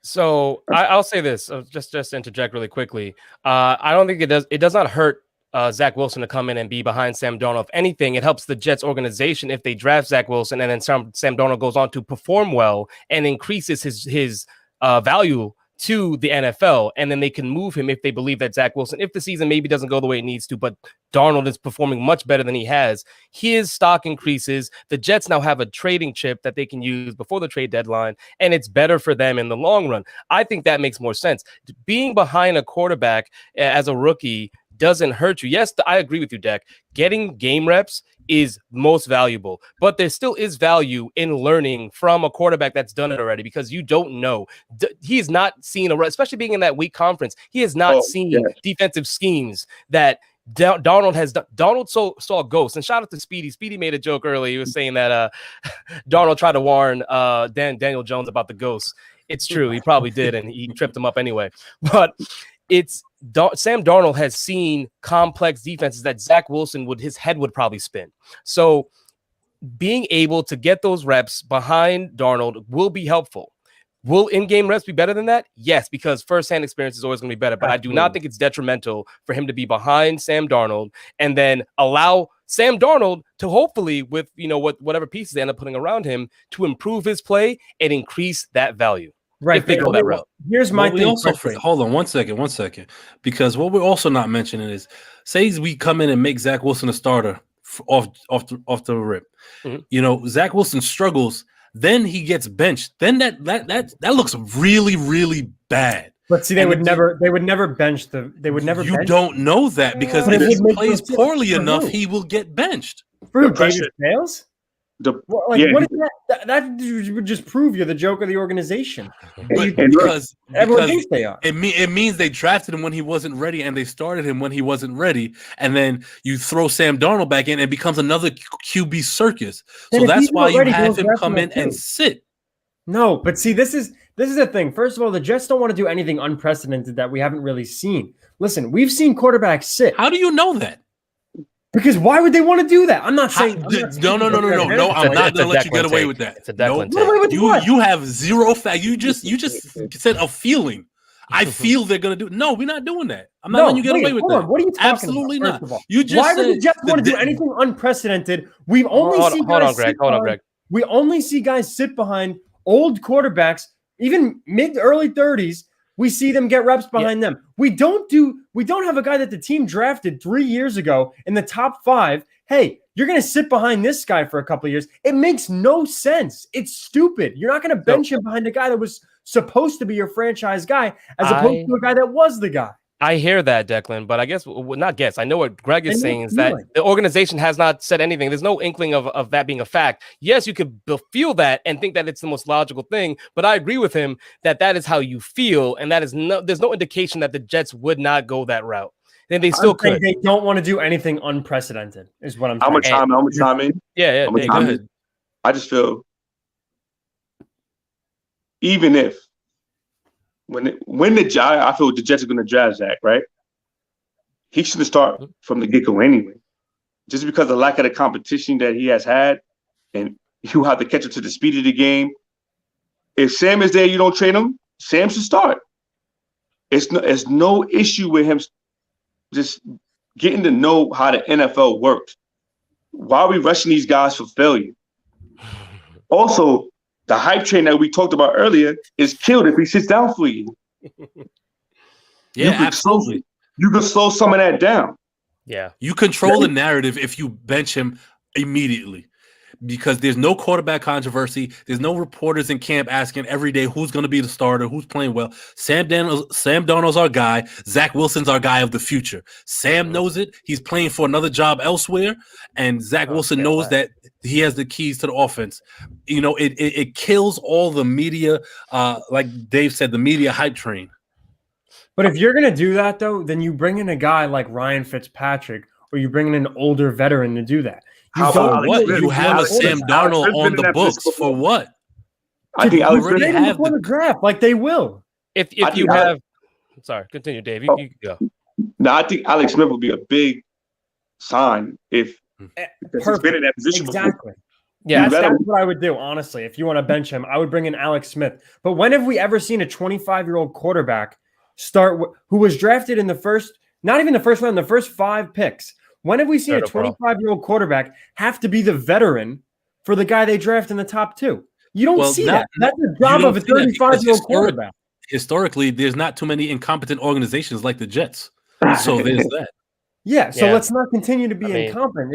So I'll say this, just to interject really quickly. I don't think it does not hurt Zach Wilson to come in and be behind Sam Darnold. If anything, it helps the Jets organization if they draft Zach Wilson and then Sam Darnold goes on to perform well and increases his value to the NFL, and then they can move him if they believe that Zach Wilson, if the season maybe doesn't go the way it needs to, but Darnold is performing much better than he has, his stock increases. The Jets now have a trading chip that they can use before the trade deadline, and it's better for them in the long run. I think that makes more sense. Being behind a quarterback as a rookie doesn't hurt you. Yes, I agree with you, Deck. Getting game reps is most valuable, but there still is value in learning from a quarterback that's done it already, because you don't know. He has not seen especially being in that weak conference, he has not seen defensive schemes that Donald has done. Donald saw ghosts, and shout out to Speedy. Speedy made a joke earlier. He was saying that Donald tried to warn Daniel Jones about the ghosts. It's true. He probably did, and he tripped him up anyway. But Sam Darnold has seen complex defenses that Zach Wilson his head would probably spin. So being able to get those reps behind Darnold will be helpful. Will in-game reps be better than that? Yes, because first-hand experience is always going to be better. But absolutely. I do not think it's detrimental for him to be behind Sam Darnold and then allow Sam Darnold to hopefully, with whatever pieces they end up putting around him, to improve his play and increase that value. Right. If they go that route. Here's my thing. Hold on one second. Because what we're also not mentioning is, say we come in and make Zach Wilson a starter off the rip. Mm-hmm. Zach Wilson struggles. Then he gets benched. Then that looks really, really bad. But see, they would never bench You don't know that, because if he plays poorly enough, he will get benched. David fails. What is that? That would just prove you're the joke of the organization. Because everyone thinks they are. It means they drafted him when he wasn't ready, and they started him when he wasn't ready, and then you throw Sam Darnold back in, and it becomes another QB circus. So that's why you have him come in and sit. No, but see, this is the thing. First of all, the Jets don't want to do anything unprecedented that we haven't really seen. Listen, we've seen quarterbacks sit. How do you know that? Because why would they want to do that? I'm not saying. No. I'm not going to let you get away with that. It's a Declan take. You have zero fact. You just said a feeling. I feel they're going to do. No, we're not doing that. I'm not letting you get away with that. What are you talking Absolutely about? not. First of all, You just why would the Jets want to do anything unprecedented? We've only seen guys. Hold on, Greg. We only see guys sit behind old quarterbacks, even mid to early 30s. We see them get reps behind them. We don't have a guy that the team drafted 3 years ago in the top 5. Hey, you're going to sit behind this guy for a couple of years. It makes no sense. It's stupid. You're not going to bench him behind a guy that was supposed to be your franchise guy, as opposed to a guy that was the guy. I hear that, Declan, but I know what Greg is saying is that the organization has not said anything. There's no inkling of that being a fact. Yes, you could feel that and think that it's the most logical thing, but I agree with him that is how you feel, and there's no indication that the Jets would not go that route. Then they still could. They don't want to do anything unprecedented, is what I'm saying. I'm gonna chime in. Yeah, go ahead. I just feel, even if I feel the Jets are going to draft Zach, right? He should start from the get-go anyway. Just because of the lack of the competition that he has had, and you have to catch up to the speed of the game. If Sam is there, you don't trade him, Sam should start. It's no issue with him just getting to know how the NFL works. Why are we rushing these guys for failure? Also, the hype train that we talked about earlier is killed if he sits down for you. Absolutely. You can slow some of that down. Yeah. You control the narrative if you bench him immediately, because there's no quarterback controversy. There's no reporters in camp asking every day who's going to be the starter, who's playing well. Sam Darnold's our guy. Zach Wilson's our guy of the future. Sam knows it. He's playing for another job elsewhere, and Zach Wilson knows that he has the keys to the offense. It kills all the media, like Dave said, the media hype train. But if you're going to do that, though, then you bring in a guy like Ryan Fitzpatrick, or you bring in an older veteran to do that. You have a Sam Darnold on the books for what? I think Alex already have the draft, like they will. If you have, sorry, continue, Dave. You go. No, I think Alex Smith would be a big sign if he's been in that position exactly. Before. Yeah, that's what I would do, honestly. If you want to bench him, I would bring in Alex Smith. But when have we ever seen a 25-year-old quarterback start who was drafted in the first, not even the first round, the first 5 picks? When have we seen a 25-year-old quarterback have to be the veteran for the guy they draft in the top 2? You don't see that. That's the job of a 35-year-old quarterback. historically, there's not too many incompetent organizations like the Jets. So there's that. Yeah, so let's not continue to be incompetent.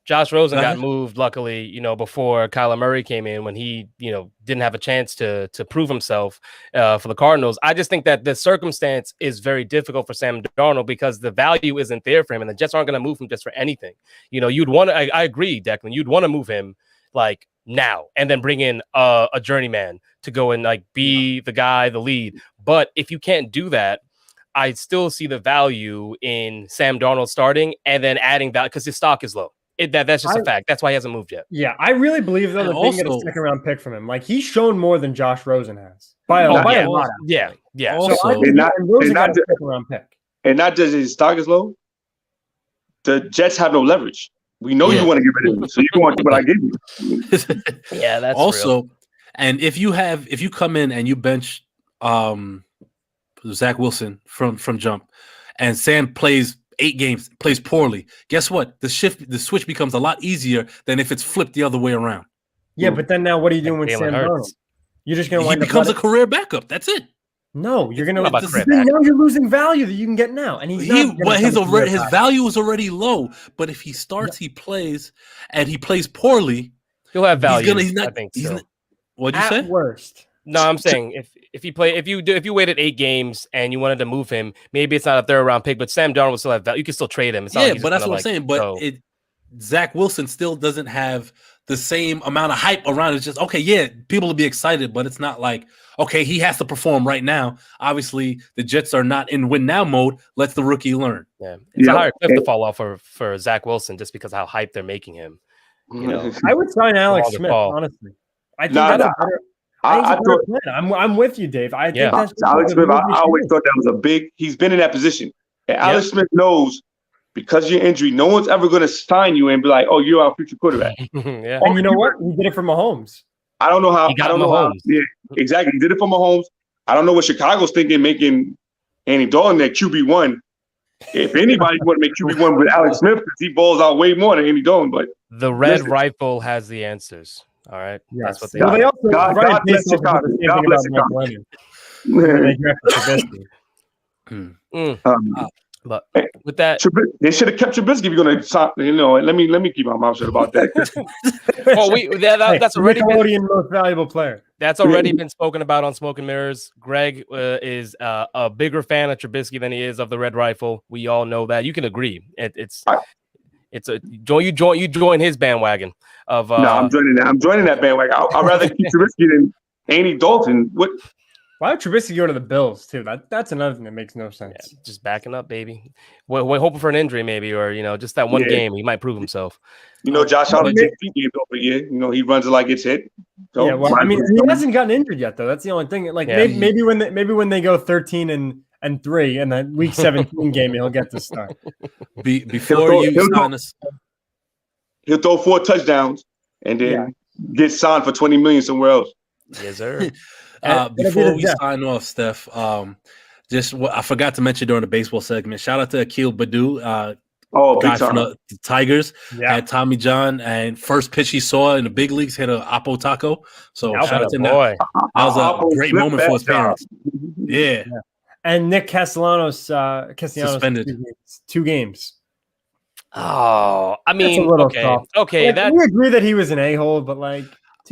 Josh Rosen Go got ahead. moved, luckily, before Kyler Murray came in when he, didn't have a chance to prove himself for the Cardinals. I just think that the circumstance is very difficult for Sam Darnold because the value isn't there for him, and the Jets aren't going to move him just for anything. You'd want to. I agree, Declan. You'd want to move him like now and then bring in a journeyman to go and like be the guy, the lead. But if you can't do that, I still see the value in Sam Darnold starting and then adding value because his stock is low. That's just a fact. That's why he hasn't moved yet. Yeah, I really believe though that they can get a second round pick from him. Like he's shown more than Josh Rosen has by a lot. Yeah. So I think Rosen got a second round pick. And not just his stock is low. The Jets have no leverage. We know you want to get rid of him, so you want what I give you. Yeah, that's also. real. And if you come in and you bench Zach Wilson from jump, and Sam plays 8 games, plays poorly, guess what? The switch becomes a lot easier than if it's flipped the other way around. Yeah, but then now what are you doing with Sam Darnold? You're just going to wind up. He becomes a career backup. That's it. No, you're going to. Now you're losing value that you can get now, and his value is already low. But if he starts, he plays, and he plays poorly, he'll have value. I think so. What'd you say? At worst. No, I'm saying if you waited 8 games and you wanted to move him, maybe it's not a 3rd round pick, but Sam Darnold will still have value. You can still trade him. It's not like but that's what I'm saying. But Zach Wilson still doesn't have the same amount of hype around it. It's just people will be excited, but it's not like he has to perform right now. Obviously, the Jets are not in win now mode. Let the rookie learn. Yeah, it's a higher cliff to fall off for Zach Wilson just because of how hyped they're making him. I would sign Alex Smith, honestly. I think that's a better. I'm with you, Dave. I think that's Alex Smith. I always thought that was a big. He's been in that position, and Alex Smith knows because of your injury, no one's ever going to sign you and be like, "Oh, you're our future quarterback." And you know what? He did it for Mahomes. I don't know how. I don't know how. Yeah, exactly. He did it for Mahomes. I don't know what Chicago's thinking, making Andy Dalton their QB1. If anybody want to make QB1 with Alex Smith, because he balls out way more than Andy Dalton. But the Red Rifle has the answers. All right, that's what they. Well, they also God bless Chicago. God bless Chicago. But with that, they should have kept Trubisky. If you're going to, let me keep my mouth shut about that. That's already been most valuable player. That's already been spoken about on Smoke and Mirrors. Greg is a bigger fan of Trubisky than he is of the Red Rifle. We all know that. You can agree. It's a you join his bandwagon of. No, I'm joining that. I'm joining that bandwagon. I'd rather keep Trubisky than Andy Dalton. What? Why would Trubisky go to the Bills too? That's another thing that makes no sense. Yeah, just backing up, baby. We're hoping for an injury, maybe, or just that one game he might prove himself. Josh Allen takes 3 games over a year. He runs it like it's hit. So, he hasn't gotten injured yet, though. That's the only thing. Like maybe when they go 13 and 3 in that week 17 game, he'll get to start. He'll throw 4 touchdowns and then get signed for $20 million somewhere else. Yes, sir. Before we sign off, Steph, I forgot to mention during the baseball segment. Shout out to Akil Badu, guy from the Tigers, had Tommy John, and first pitch he saw in the big leagues hit a Oppo Taco. So shout out to him. That was a great moment for his parents. Yeah. And Nick Castellanos suspended 2 games. Oh, I mean, that's a little soft. Okay, we agree that he was an a-hole, but like.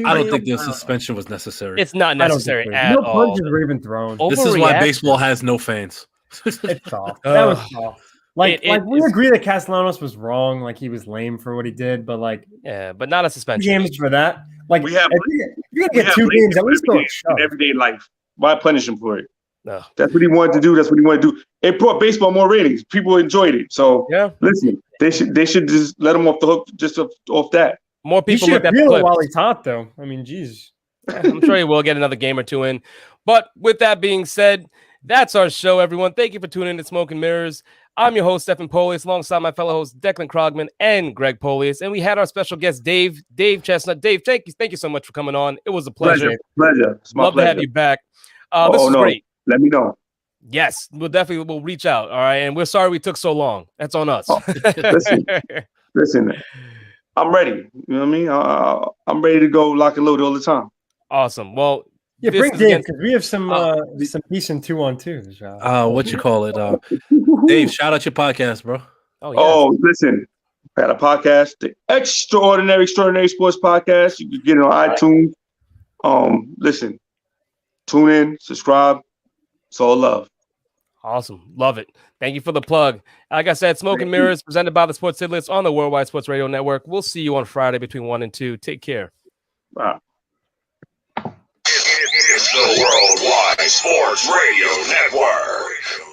I don't think the suspension was necessary. It's not necessary at all. No punches were even thrown. This is why baseball has no fans. It's soft. That was soft. We agree that Castellanos was wrong. Like he was lame for what he did, but but not a suspension. 2 games for that. Like if you're gonna get 2 games, at least go in everyday life. Why punish him for it? No. That's what he wanted to do. That's what he wanted to do. It brought baseball more ratings. People enjoyed it. So listen, they should just let him off the hook just off that. More people look at the clip while he's hot, though. I mean, geez. I'm sure he will get another game or 2 in. But with that being said, that's our show, everyone. Thank you for tuning in to Smoke and Mirrors. I'm your host, Stephen Polius, alongside my fellow hosts, Declan Krogman and Greg Polius. And we had our special guest, Dave Chestnut. Dave, thank you so much for coming on. It was a pleasure. Pleasure. Love to have you back. This is great. Let me know. Yes, we'll reach out. All right. And we're sorry we took so long. That's on us. Listen. I'm ready. You know what I mean? I'm ready to go lock and load all the time. Awesome. Well, Yeah, This bring is Dave against- because we have some decent 2-on-2s. What you call it? Dave, shout out your podcast, bro. Oh, listen. I got a podcast, the Extraordinary Sports Podcast. You can get it on iTunes. Listen, tune in, subscribe. It's all love. Awesome. Love it. Thank you for the plug. Like I said, Smoke and Mirrors presented by the Sports Idiots on the Worldwide Sports Radio Network. We'll see you on Friday between 1 and 2. Take care. Wow. It's the Worldwide Sports Radio Network.